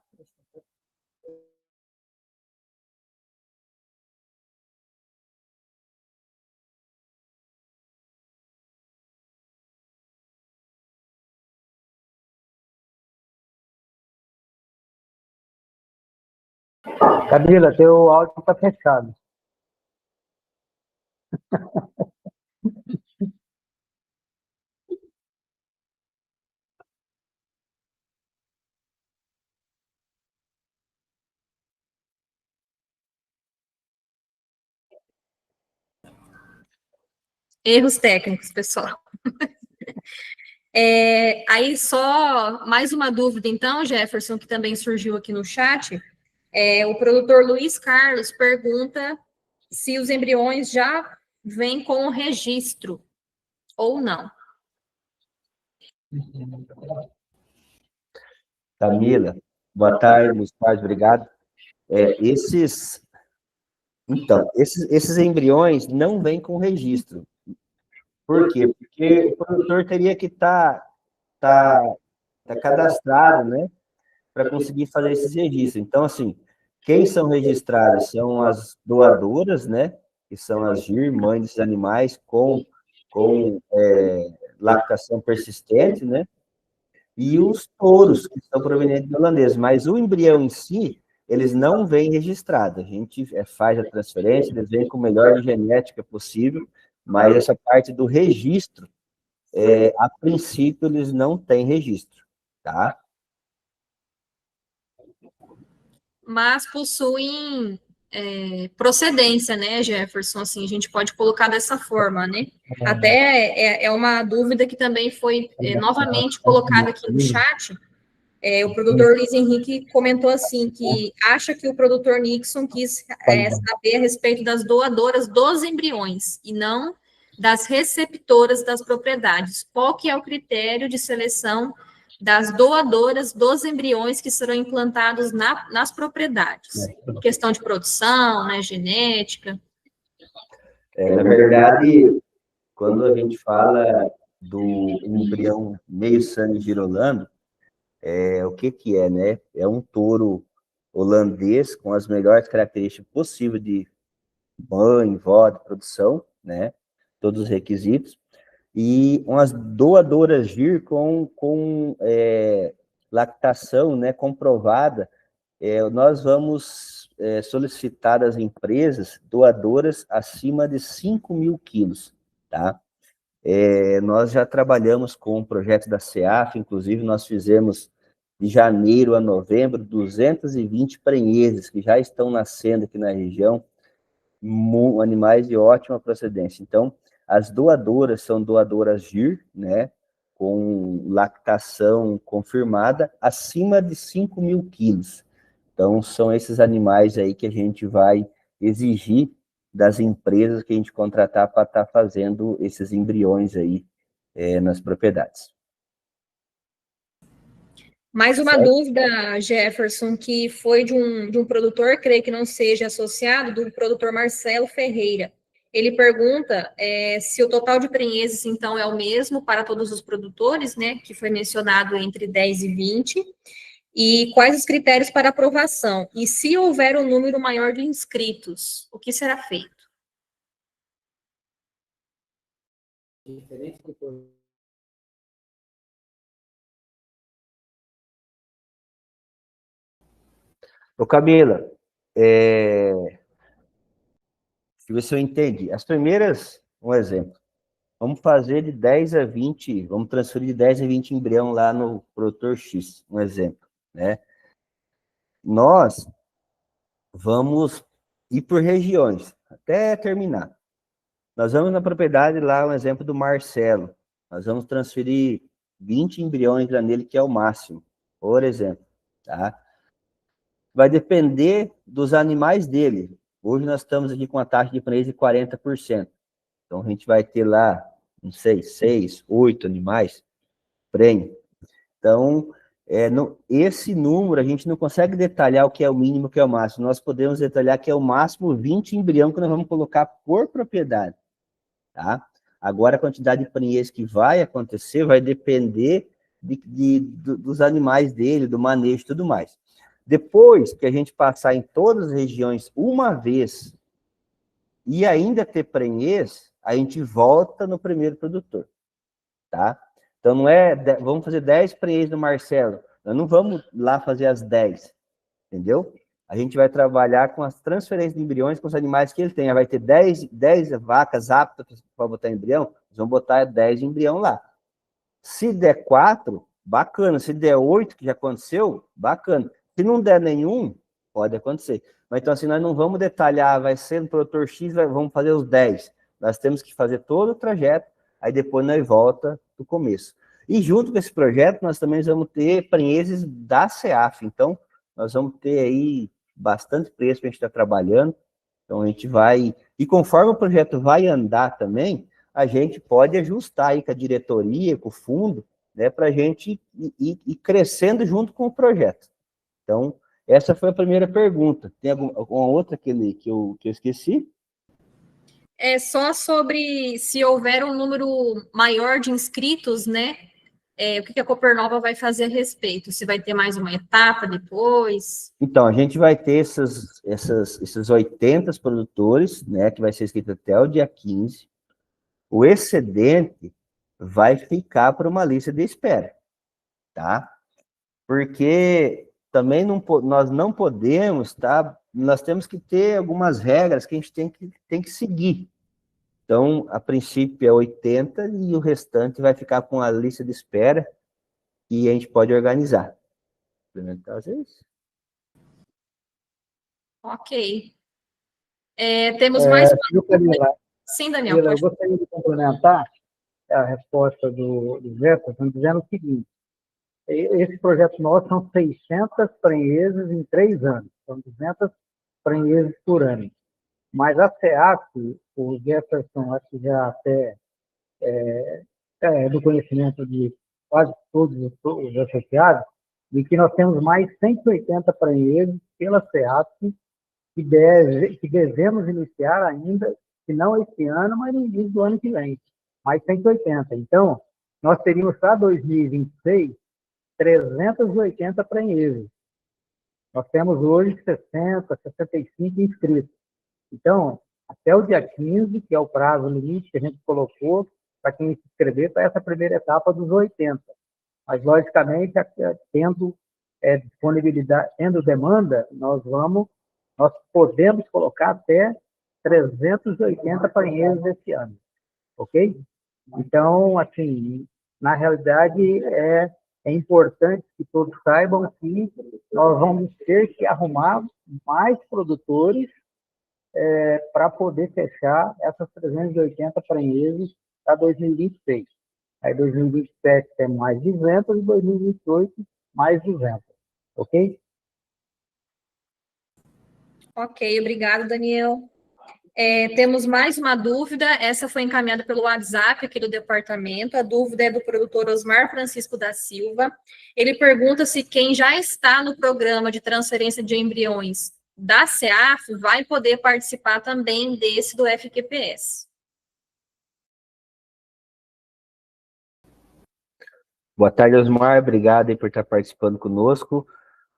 Camila, teu áudio está fechado. Erros técnicos, pessoal. Aí só mais uma dúvida, então, Jefferson, que também surgiu aqui no chat. O produtor Luiz Carlos pergunta se os embriões já vêm com o registro ou não. Camila, boa tarde, meus pais, obrigado. Esses embriões não vêm com registro. Por quê? Porque o produtor teria que tá cadastrado, né, para conseguir fazer esses registros. Então, assim, quem são registradas são as doadoras, né, que são as GIR, mães desses animais, com lactação persistente, né, e os touros, que são provenientes de holandês. Mas o embrião em si, eles não vêm registrados. A gente faz a transferência, eles vêm com a melhor genética possível, mas essa parte do registro, a princípio, eles não têm registro, tá? Mas possuem procedência, né, Jefferson? Assim, a gente pode colocar dessa forma, né? Até é uma dúvida que também foi novamente colocada aqui no chat. O produtor Luiz Henrique comentou assim, que acha que o produtor Nixon quis saber a respeito das doadoras dos embriões, e não das receptoras das propriedades. Qual que é o critério de seleção das doadoras dos embriões que serão implantados nas propriedades? Questão de produção, né, genética. Na verdade, quando a gente fala do embrião meio sangue girolando, o que é, né? É um touro holandês com as melhores características possíveis de mãe, vó, de produção, né? Todos os requisitos. E umas doadoras GIR com lactação, né, comprovada. Nós vamos solicitar às empresas doadoras acima de 5.000 quilos, tá? Nós já trabalhamos com o projeto da CEAF, inclusive nós fizemos de janeiro a novembro 220 prenheses que já estão nascendo aqui na região, animais de ótima procedência. Então, as doadoras são doadoras GIR, né, com lactação confirmada acima de 5.000 quilos. Então, são esses animais aí que a gente vai exigir das empresas que a gente contratar para estar fazendo esses embriões aí nas propriedades. Mais uma dúvida, Jefferson, que foi de um produtor, creio que não seja associado, do produtor Marcelo Ferreira. Ele pergunta se o total de prenheses, então, é o mesmo para todos os produtores, né, que foi mencionado entre 10 e 20, e quais os critérios para aprovação. E se houver um número maior de inscritos, o que será feito? Ô Camila, deixa eu ver se eu entendi. As primeiras, um exemplo, vamos fazer de 10 a 20, vamos transferir de 10 a 20 embrião lá no produtor X, um exemplo, né? Nós vamos ir por regiões, até terminar. Nós vamos na propriedade lá, um exemplo do Marcelo. Nós vamos transferir 20 embriões lá nele, que é o máximo, por exemplo, tá? Vai depender dos animais dele. Hoje nós estamos aqui com uma taxa de prenhez de 40%. Então a gente vai ter lá, não sei, 6, 8 animais prenhe. Então, esse número a gente não consegue detalhar o que é o mínimo, o que é o máximo. Nós podemos detalhar que é o máximo 20 embrião que nós vamos colocar por propriedade, tá? Agora, a quantidade de prenhez que vai acontecer vai depender dos animais dele, do manejo e tudo mais. Depois que a gente passar em todas as regiões uma vez e ainda ter prenhez, a gente volta no primeiro produtor, tá? Então, não é, vamos fazer 10 prenhez no Marcelo, nós não vamos lá fazer as 10, entendeu? a gente vai trabalhar com as transferências de embriões com os animais que ele tem. Vai ter 10 vacas aptas para botar embrião, nós vamos botar 10 embrião lá. Se der 4, bacana. Se der 8, que já aconteceu, bacana. Se não der nenhum, pode acontecer. Mas então, assim, nós não vamos detalhar, vai ser no produtor X, vamos fazer os 10. Nós temos que fazer todo o trajeto, aí depois nós volta do começo. E junto com esse projeto, nós também vamos ter prenheses da CEAF. Então, nós vamos ter aí bastante preço que a gente está trabalhando. Então, a gente vai... E conforme o projeto vai andar também, a gente pode ajustar aí com a diretoria, com o fundo, né, para a gente ir crescendo junto com o projeto. Então, essa foi a primeira pergunta. Tem alguma outra que eu esqueci? É só sobre se houver um número maior de inscritos, né? O que a Copernova vai fazer a respeito? Se vai ter mais uma etapa depois? Então, a gente vai ter esses 80 produtores, né, que vai ser inscrito até o dia 15. O excedente vai ficar para uma lista de espera, tá? Porque também nós não podemos, tá? Nós temos que ter algumas regras que a gente tem que seguir. Então, a princípio é 80 e o restante vai ficar com a lista de espera e a gente pode organizar. Implementar às vezes. Ok. Temos mais uma... Camila, Sim, Daniel, eu pode... gostaria de complementar a resposta do Jefferson, dizendo o seguinte: esse projeto nosso são 600 prenheses em 3 anos, são 200 prenheses por ano. Mas a CEAF, o Jefferson, acho que já até é do conhecimento de quase todos os associados, de que nós temos mais 180 prenheses pela CEAF que devemos iniciar ainda, se não esse ano, mas no início do ano que vem, mais 180. Então, nós teríamos para 2026 380 prenheses. Nós temos hoje 60, 65 inscritos. Então, até o dia 15, que é o prazo limite que a gente colocou para quem se inscrever para essa primeira etapa dos 80. Mas, logicamente, tendo disponibilidade, tendo demanda, nós podemos colocar até 380 prenheses esse ano, ok? Então, assim, na realidade, é importante que todos saibam que nós vamos ter que arrumar mais produtores para poder fechar essas 380 prenheses para 2026. Aí, 2027 tem mais 200 e 2028 mais 200, ok? Ok, obrigado, Daniel. Temos mais uma dúvida, essa foi encaminhada pelo WhatsApp aqui do departamento, a dúvida é do produtor Osmar Francisco da Silva. Ele pergunta se quem já está no programa de transferência de embriões da CEAF vai poder participar também desse do FQPS. Boa tarde, Osmar. Obrigado aí por estar participando conosco.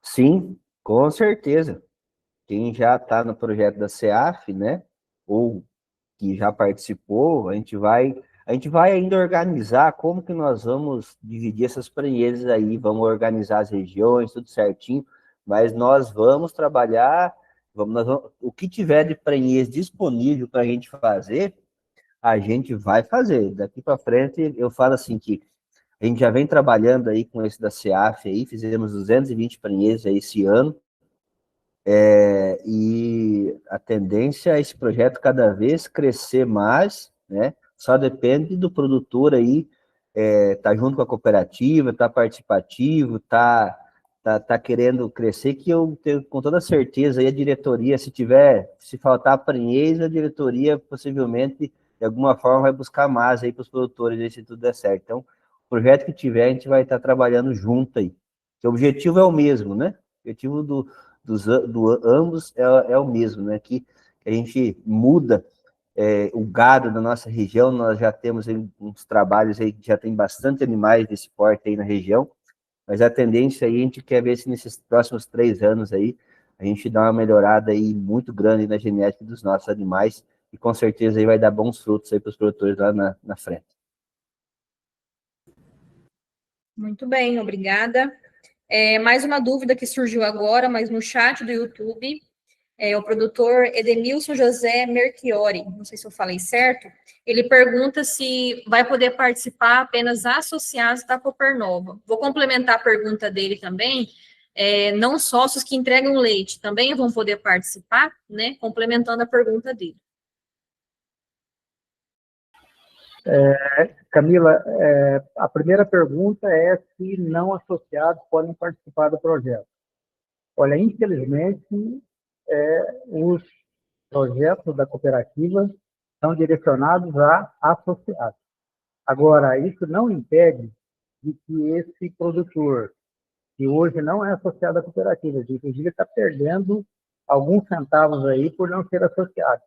Sim, com certeza. Quem já está no projeto da CEAF, né, ou que já participou, a gente vai ainda organizar como que nós vamos dividir essas prenheses aí, vamos organizar as regiões, tudo certinho, mas nós vamos trabalhar, o que tiver de prenhez disponível para a gente fazer, a gente vai fazer. Daqui para frente, eu falo assim que a gente já vem trabalhando aí com esse da CEAF aí, fizemos 220 prenhez aí esse ano, e a tendência é esse projeto cada vez crescer mais, né? Só depende do produtor aí, tá junto com a cooperativa, tá participativo, tá querendo crescer, que eu tenho com toda certeza aí a diretoria, se faltar prenhez, a diretoria possivelmente, de alguma forma, vai buscar mais aí para os produtores, aí, se tudo der certo. Então, o projeto que tiver, a gente vai estar trabalhando junto aí. O objetivo é o mesmo, né? O objetivo ambos é o mesmo, né? Que a gente muda o gado da nossa região, nós já temos aí uns trabalhos aí que já tem bastante animais desse porte aí na região, mas a tendência aí, a gente quer ver se nesses próximos 3 anos aí, a gente dá uma melhorada aí muito grande na genética dos nossos animais, e com certeza aí vai dar bons frutos aí para os produtores lá na frente. Muito bem, obrigada. Mais uma dúvida que surgiu agora, mas no chat do YouTube, o produtor Edemilson José Merchiori, não sei se eu falei certo, ele pergunta se vai poder participar apenas associados da Copernova. Vou complementar a pergunta dele também, não sócios que entregam leite também vão poder participar, né, complementando a pergunta dele. Camila, a primeira pergunta é se não associados podem participar do projeto. Olha, infelizmente, os projetos da cooperativa são direcionados a associados. Agora, isso não impede de que esse produtor, que hoje não é associado à cooperativa, inclusive está perdendo alguns centavos aí por não ser associado,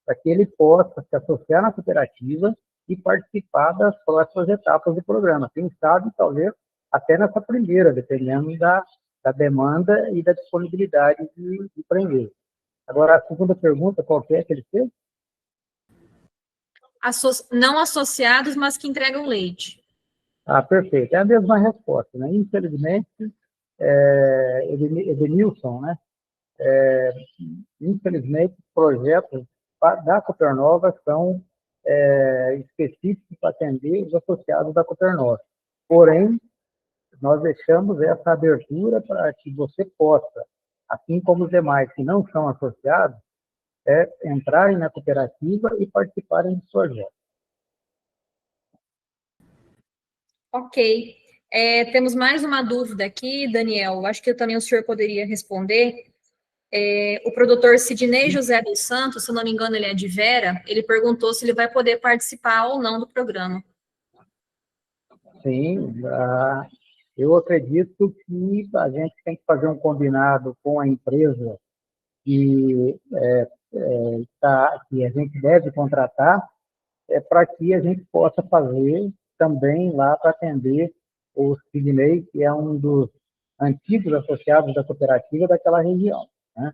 para que ele possa se associar na cooperativa e participar das próximas etapas do programa. Quem sabe, talvez, até nessa primeira, dependendo da demanda e da disponibilidade de prender. Agora, a segunda pergunta, qual que é que ele fez? Não associados, mas que entregam leite. Perfeito. É a mesma resposta, né? Infelizmente, Edenilson, né? Infelizmente, projetos da Copernova são específicos para atender os associados da Copernova. Porém, nós deixamos essa abertura para que você possa, assim como os demais que não são associados, entrarem na cooperativa e participarem do projeto. Ok. Temos mais uma dúvida aqui, Daniel. Acho que também o senhor poderia responder. O produtor Sidney José dos Santos, se não me engano, ele é de Vera, ele perguntou se ele vai poder participar ou não do programa. Sim, eu acredito que a gente tem que fazer um combinado com a empresa que a gente deve contratar, para que a gente possa fazer também lá para atender o Sidney, que é um dos antigos associados da cooperativa daquela região, né?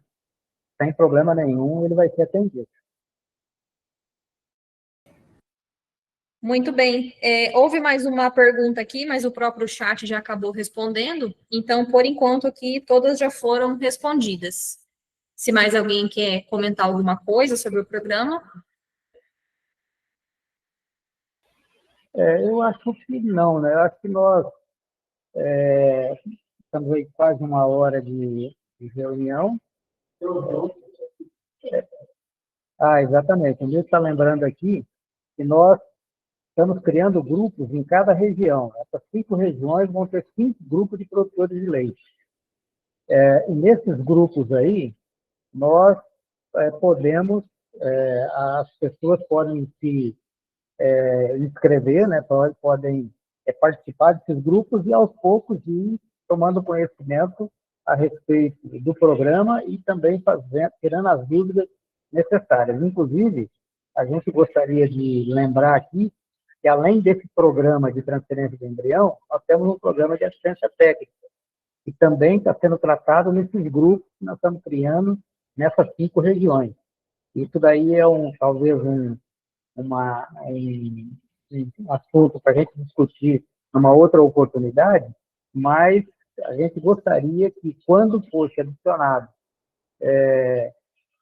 Sem problema nenhum, ele vai ser atendido. Muito bem. Houve mais uma pergunta aqui, mas o próprio chat já acabou respondendo. Então, por enquanto aqui, todas já foram respondidas. Se mais alguém quer comentar alguma coisa sobre o programa. Eu acho que não, né? Eu acho que nós estamos aí quase uma hora de reunião. Exatamente. O Nilson está lembrando aqui que nós estamos criando grupos em cada região. Essas 5 regiões vão ter 5 grupos de produtores de leite. E nesses grupos aí, nós podemos, as pessoas podem se inscrever, né? Podem participar desses grupos e, aos poucos, ir tomando conhecimento a respeito do programa e também tirando as dúvidas necessárias. Inclusive, a gente gostaria de lembrar aqui que, além desse programa de transferência de embrião, nós temos um programa de assistência técnica, que também está sendo tratado nesses grupos que nós estamos criando nessas 5 regiões. Isso daí é talvez um assunto para a gente discutir numa outra oportunidade, mas a gente gostaria que, quando fosse adicionado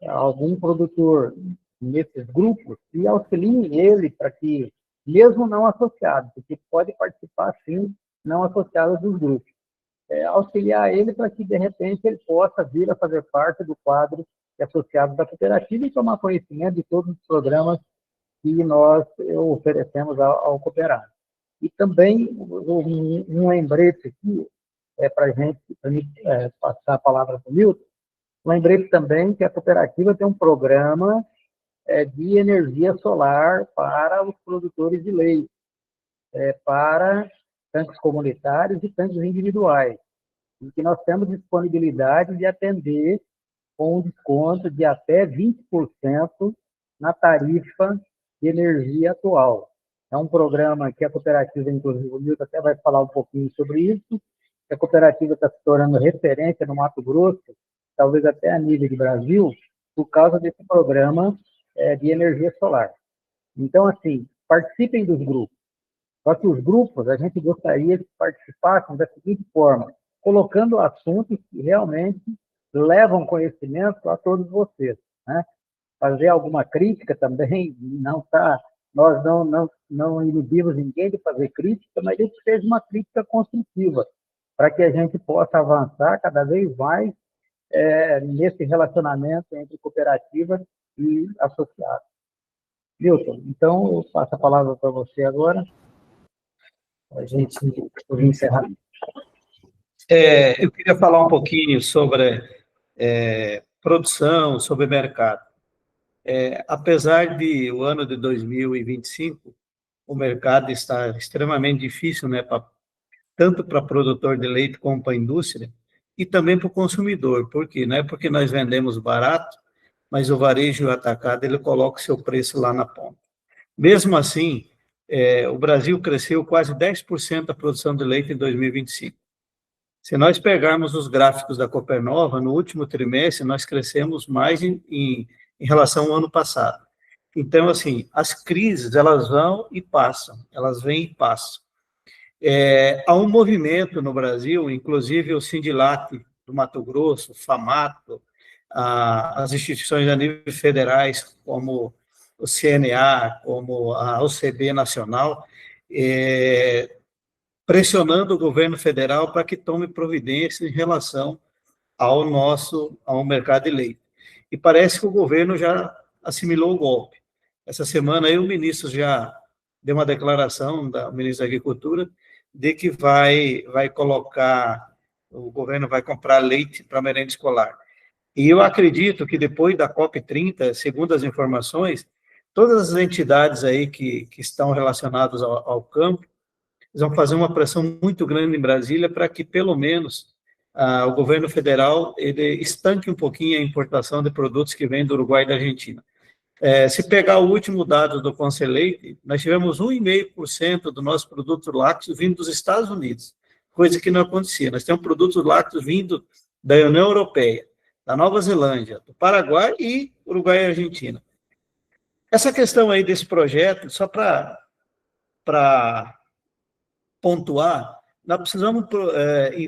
algum produtor nesses grupos, e auxiliem ele para que, mesmo não associado, porque pode participar, sim, não associado dos grupos, auxiliar ele para que, de repente, ele possa vir a fazer parte do quadro de associados da cooperativa e tomar conhecimento de todos os programas que nós oferecemos ao cooperado. E também um lembrete aqui, para a gente passar a palavra para o Milton, um lembrete também que a cooperativa tem um programa de energia solar para os produtores de leite, para tanques comunitários e tanques individuais, e que nós temos disponibilidade de atender com um desconto de até 20% na tarifa de energia atual. É um programa que a cooperativa, inclusive o Milton até vai falar um pouquinho sobre isso, que a cooperativa está se tornando referência no Mato Grosso, talvez até a nível de Brasil, por causa desse programa de energia solar. Então, assim, participem dos grupos. Só que os grupos, a gente gostaria que participassem da seguinte forma: colocando assuntos que realmente levam conhecimento a todos vocês, né? Fazer alguma crítica também, nós não inibimos ninguém de fazer crítica, mas ele fez uma crítica construtiva, para que a gente possa avançar cada vez mais nesse relacionamento entre cooperativa e associado. Milton, então eu passo a palavra para você agora, para a gente encerrar. Eu queria falar um pouquinho sobre produção, sobre mercado. Apesar de o ano de 2025, o mercado está extremamente difícil, né, tanto para produtor de leite como para a indústria, e também para o consumidor. Por quê? Não é porque nós vendemos barato, mas o varejo e o atacado, ele coloca o seu preço lá na ponta. Mesmo assim, o Brasil cresceu quase 10% a produção de leite em 2025. Se nós pegarmos os gráficos da Copernova, no último trimestre, nós crescemos mais em relação ao ano passado. Então, assim, as crises, elas vão e passam, elas vêm e passam. Há um movimento no Brasil, inclusive o Sindilat do Mato Grosso, o FAMATO, as instituições a nível federais, como o CNA, como a OCB Nacional, pressionando o governo federal para que tome providências em relação ao mercado de leite. E parece que o governo já assimilou o golpe. Essa semana aí o ministro já deu uma declaração, o ministro da Agricultura, de que o governo vai comprar leite para merenda escolar. E eu acredito que depois da COP30, segundo as informações, todas as entidades aí que estão relacionadas ao campo, eles vão fazer uma pressão muito grande em Brasília para que, pelo menos, o governo federal ele estanque um pouquinho a importação de produtos que vêm do Uruguai e da Argentina. Se pegar o último dado do Conselheite, nós tivemos 1,5% do nosso produto lácteo vindo dos Estados Unidos, coisa que não acontecia. Nós temos produtos lácteos vindo da União Europeia, da Nova Zelândia, do Paraguai e Uruguai e Argentina. Essa questão aí desse projeto, só para pontuar, nós precisamos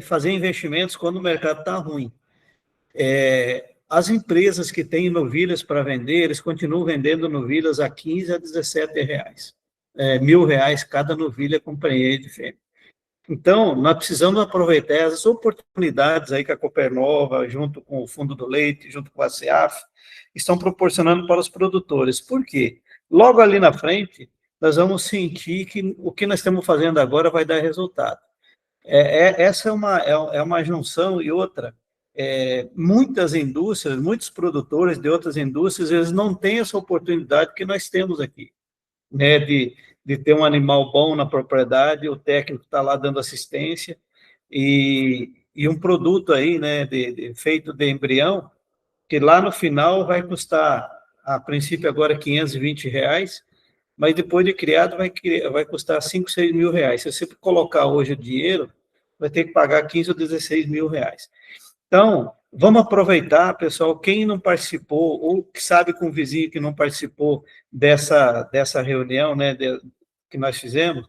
fazer investimentos quando o mercado está ruim. As empresas que têm novilhas para vender, eles continuam vendendo novilhas a 15 a 17 reais. R$1.000 cada novilha com prenhez de fêmea. Então, nós precisamos aproveitar as oportunidades aí que a Copernova, junto com o Fundo do Leite, junto com a CEAF, estão proporcionando para os produtores. Por quê? Logo ali na frente, nós vamos sentir que o que nós estamos fazendo agora vai dar resultado. Essa é uma junção. E outra, muitas indústrias, muitos produtores de outras indústrias, eles não têm essa oportunidade que nós temos aqui, né, de ter um animal bom na propriedade, o técnico está lá dando assistência, e um produto aí, né, feito de embrião, que lá no final vai custar, a princípio agora R$520, mas depois de criado vai custar 5, 6 mil reais. Se você colocar hoje o dinheiro, vai ter que pagar 15 ou 16 mil reais. Então, vamos aproveitar, pessoal, quem não participou, ou que sabe com o vizinho que não participou dessa reunião, né, que nós fizemos,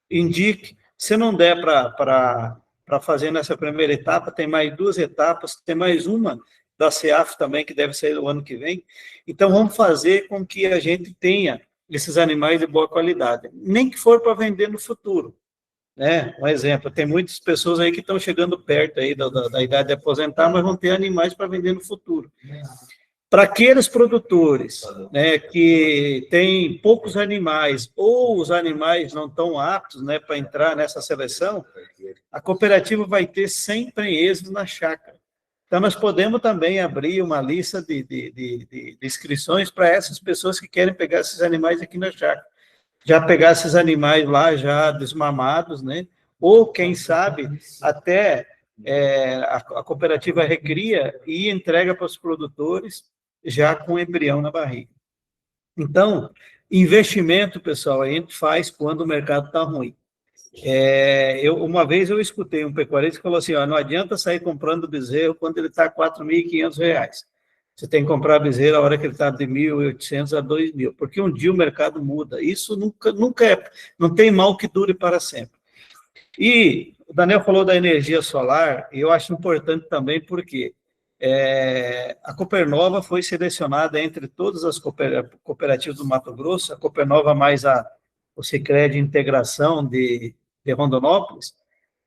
indique. Se não der para fazer nessa primeira etapa, tem mais 2 etapas, tem mais uma da CEAF também, que deve sair no ano que vem. Então, vamos fazer com que a gente tenha esses animais de boa qualidade, nem que for para vender no futuro. Né? Um exemplo, tem muitas pessoas aí que estão chegando perto aí da idade de aposentar, mas vão ter animais para vender no futuro. Para aqueles produtores, né, que têm poucos animais, ou os animais não estão aptos, né, para entrar nessa seleção, a cooperativa vai ter 100 prenhezes na chácara. Então, nós podemos também abrir uma lista de inscrições para essas pessoas que querem pegar esses animais aqui na chácara. Já pegar esses animais lá, já desmamados, né? Ou, quem sabe, até a cooperativa recria e entrega para os produtores já com embrião na barriga. Então, investimento, pessoal, a gente faz quando o mercado está ruim. Uma vez eu escutei um pecuarista que falou assim, não adianta sair comprando bezerro quando ele está a R$4.500. Você tem que comprar bezerro a hora que ele está de 1.800 a 2.000, porque um dia o mercado muda. Isso nunca não tem mal que dure para sempre. E O Daniel falou da energia solar, e eu acho importante também porque a Copernova foi selecionada entre todas as cooperativas do Mato Grosso, a Copernova mais o Sicredi Integração de Rondonópolis,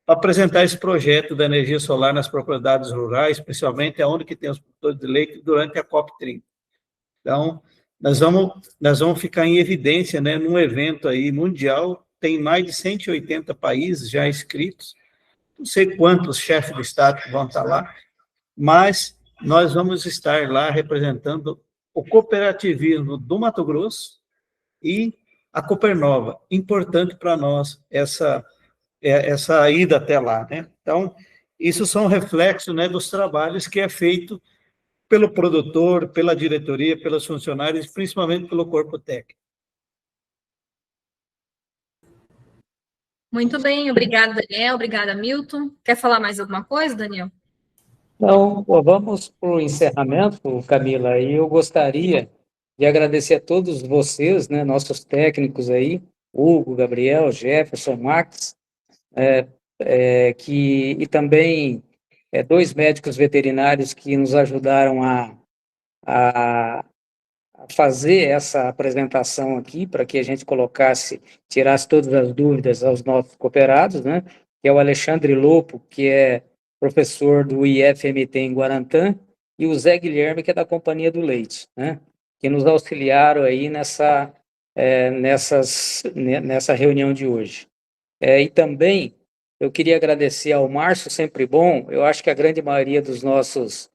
para apresentar esse projeto da energia solar nas propriedades rurais, especialmente onde que tem os produtores de leite, durante a COP30. Então, nós vamos ficar em evidência, né, num evento aí mundial, tem mais de 180 países já inscritos, não sei quantos chefes de Estado que vão estar lá, mas nós vamos estar lá representando o cooperativismo do Mato Grosso e a Copernova. Importante para nós essa ida até lá, né? Então, isso são reflexos, né, dos trabalhos que é feito pelo produtor, pela diretoria, pelos funcionários, principalmente pelo corpo técnico. Muito bem, obrigada, Daniel, obrigada, Milton. Quer falar mais alguma coisa, Daniel? Então, vamos para o encerramento, Camila, e eu gostaria de agradecer a todos vocês, né, nossos técnicos aí, Hugo, Gabriel, Jefferson, Max, e também dois médicos veterinários que nos ajudaram a fazer essa apresentação aqui, para que a gente tirasse todas as dúvidas aos nossos cooperados, né, que é o Alexandre Lopo, que é professor do IFMT em Guarantã, e o Zé Guilherme, que é da Companhia do Leite, né, que nos auxiliaram aí nessa reunião de hoje. E também eu queria agradecer ao Márcio Sempre Bom. Eu acho que a grande maioria dos nossos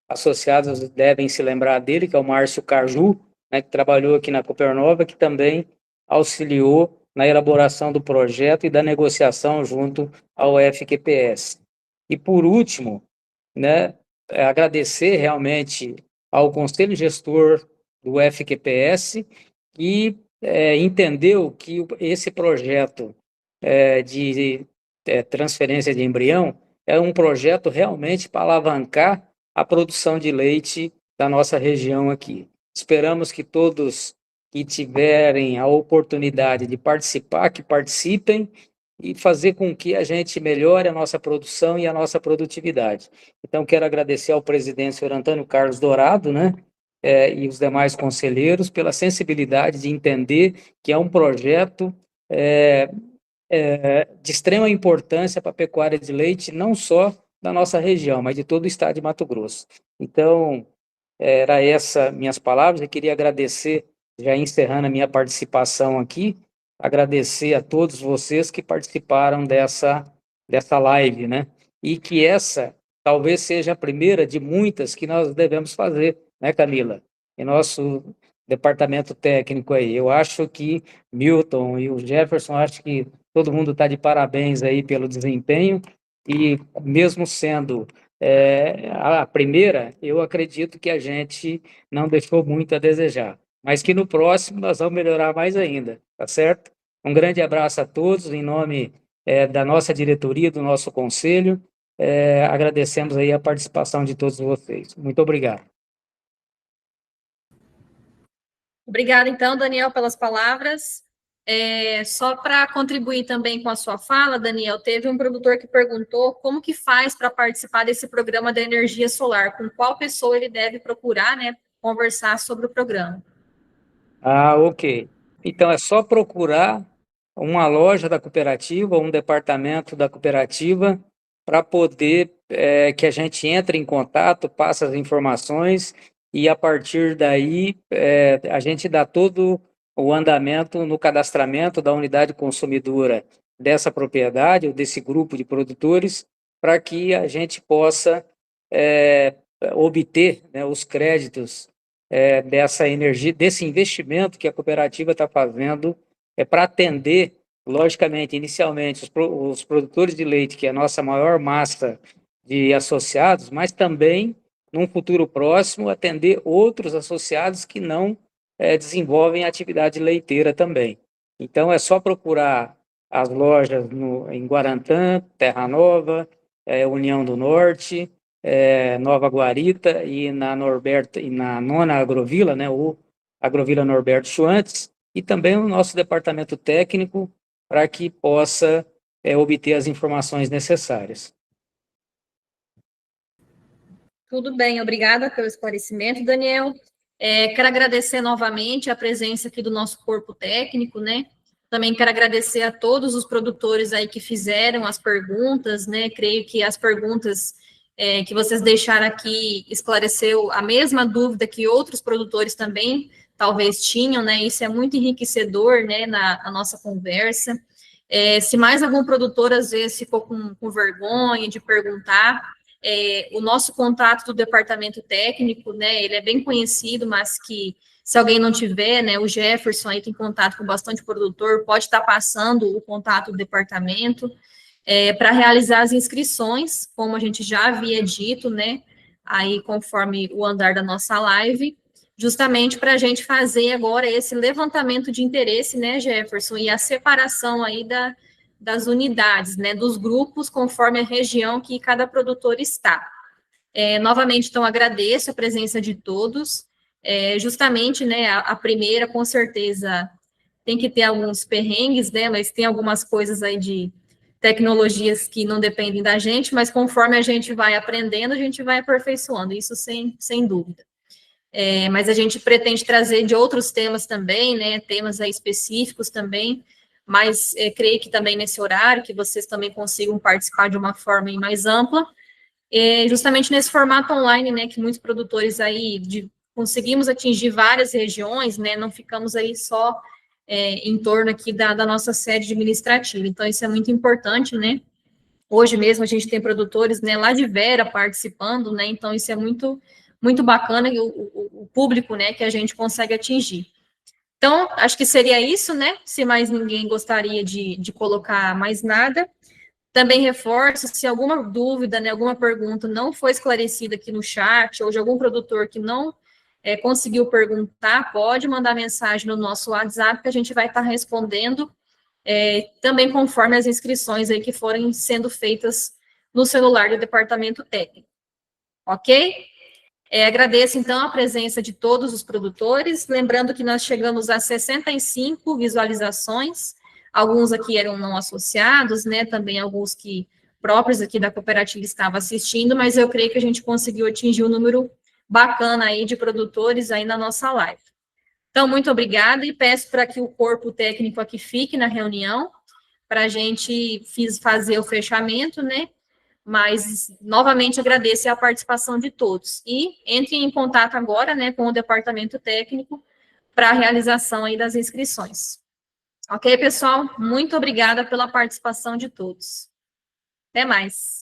associados devem se lembrar dele, que é o Márcio Caju, né, que trabalhou aqui na Copernova, que também auxiliou na elaboração do projeto e da negociação junto ao FQPS. E, por último, né, agradecer realmente ao Conselho Gestor do FQPS, que entendeu que esse projeto de transferência de embrião é um projeto realmente para alavancar a produção de leite da nossa região aqui. Esperamos que todos que tiverem a oportunidade de participar, que participem e fazer com que a gente melhore a nossa produção e a nossa produtividade. Então, quero agradecer ao presidente, senhor Antônio Carlos Dourado, né, e os demais conselheiros pela sensibilidade de entender que é um projeto de extrema importância para a pecuária de leite, não só da nossa região, mas de todo o estado de Mato Grosso. Então, era essas minhas palavras. Eu queria agradecer, já encerrando a minha participação aqui, agradecer a todos vocês que participaram dessa live, né? E que essa talvez seja a primeira de muitas que nós devemos fazer, né, Camila? Em nosso departamento técnico aí. Eu acho que Milton e o Jefferson, acho que todo mundo está de parabéns aí pelo desempenho, e mesmo sendo a primeira, eu acredito que a gente não deixou muito a desejar, mas que no próximo nós vamos melhorar mais ainda, tá certo? Um grande abraço a todos, em nome da nossa diretoria, do nosso conselho, agradecemos aí a participação de todos vocês. Muito obrigado. Obrigada, então, Daniel, pelas palavras. Só para contribuir também com a sua fala, Daniel, teve um produtor que perguntou como que faz para participar desse programa da energia solar, com qual pessoa ele deve procurar, né, conversar sobre o programa. Ok. Então, é só procurar uma loja da cooperativa, um departamento da cooperativa, para poder que a gente entre em contato, passe as informações, e a partir daí a gente dá todo o andamento no cadastramento da unidade consumidora dessa propriedade ou desse grupo de produtores, para que a gente possa obter, né, os créditos dessa energia, desse investimento que a cooperativa está fazendo para atender, logicamente, inicialmente, os produtores de leite, que é a nossa maior massa de associados, mas também, num futuro próximo, atender outros associados que não desenvolvem atividade leiteira também. Então, é só procurar as lojas em Guarantã, Terra Nova, União do Norte, Nova Guarita e na Norberto, e na nona Agrovila, né, ou Agrovila Norberto Schwantz, e também o nosso departamento técnico, para que possa obter as informações necessárias. Tudo bem, obrigada pelo esclarecimento, Daniel. Quero agradecer novamente a presença aqui do nosso corpo técnico, né? Também quero agradecer a todos os produtores aí que fizeram as perguntas, né? Creio que as perguntas que vocês deixaram aqui esclareceu a mesma dúvida que outros produtores também talvez tinham, né? Isso é muito enriquecedor, né, na nossa conversa. Se mais algum produtor, às vezes, ficou com vergonha de perguntar, o nosso contato do departamento técnico, né, ele é bem conhecido, mas que se alguém não tiver, né, o Jefferson aí tem contato com bastante produtor, pode estar passando o contato do departamento, para realizar as inscrições, como a gente já havia dito, né, aí conforme o andar da nossa live, justamente para a gente fazer agora esse levantamento de interesse, né, Jefferson, e a separação aí das unidades, né, dos grupos, conforme a região que cada produtor está. Novamente, então, agradeço a presença de todos, justamente, né, a primeira, com certeza, tem que ter alguns perrengues, né, mas tem algumas coisas aí de tecnologias que não dependem da gente, mas conforme a gente vai aprendendo, a gente vai aperfeiçoando, isso sem dúvida. Mas a gente pretende trazer de outros temas também, né, temas aí específicos também, mas creio que também nesse horário, que vocês também consigam participar de uma forma mais ampla, justamente nesse formato online, né, que muitos produtores aí conseguimos atingir várias regiões, né, não ficamos aí só em torno aqui da nossa sede administrativa, então isso é muito importante, né, hoje mesmo a gente tem produtores, né, lá de Vera participando, né, então isso é muito, muito bacana, o público, né, que a gente consegue atingir. Então, acho que seria isso, né, se mais ninguém gostaria de colocar mais nada. Também reforço, se alguma dúvida, né, alguma pergunta não foi esclarecida aqui no chat, ou de algum produtor que não conseguiu perguntar, pode mandar mensagem no nosso WhatsApp, que a gente vai estar respondendo, também conforme as inscrições aí que forem sendo feitas no celular do departamento técnico. Ok? Agradeço, então, a presença de todos os produtores, lembrando que nós chegamos a 65 visualizações, alguns aqui eram não associados, né, também alguns que próprios aqui da cooperativa estavam assistindo, mas eu creio que a gente conseguiu atingir um número bacana aí de produtores aí na nossa live. Então, muito obrigada e peço para que o corpo técnico aqui fique na reunião, para a gente fazer o fechamento, né, mas, novamente, agradeço a participação de todos. E entrem em contato agora, né, com o departamento técnico para a realização aí das inscrições. Ok, pessoal? Muito obrigada pela participação de todos. Até mais.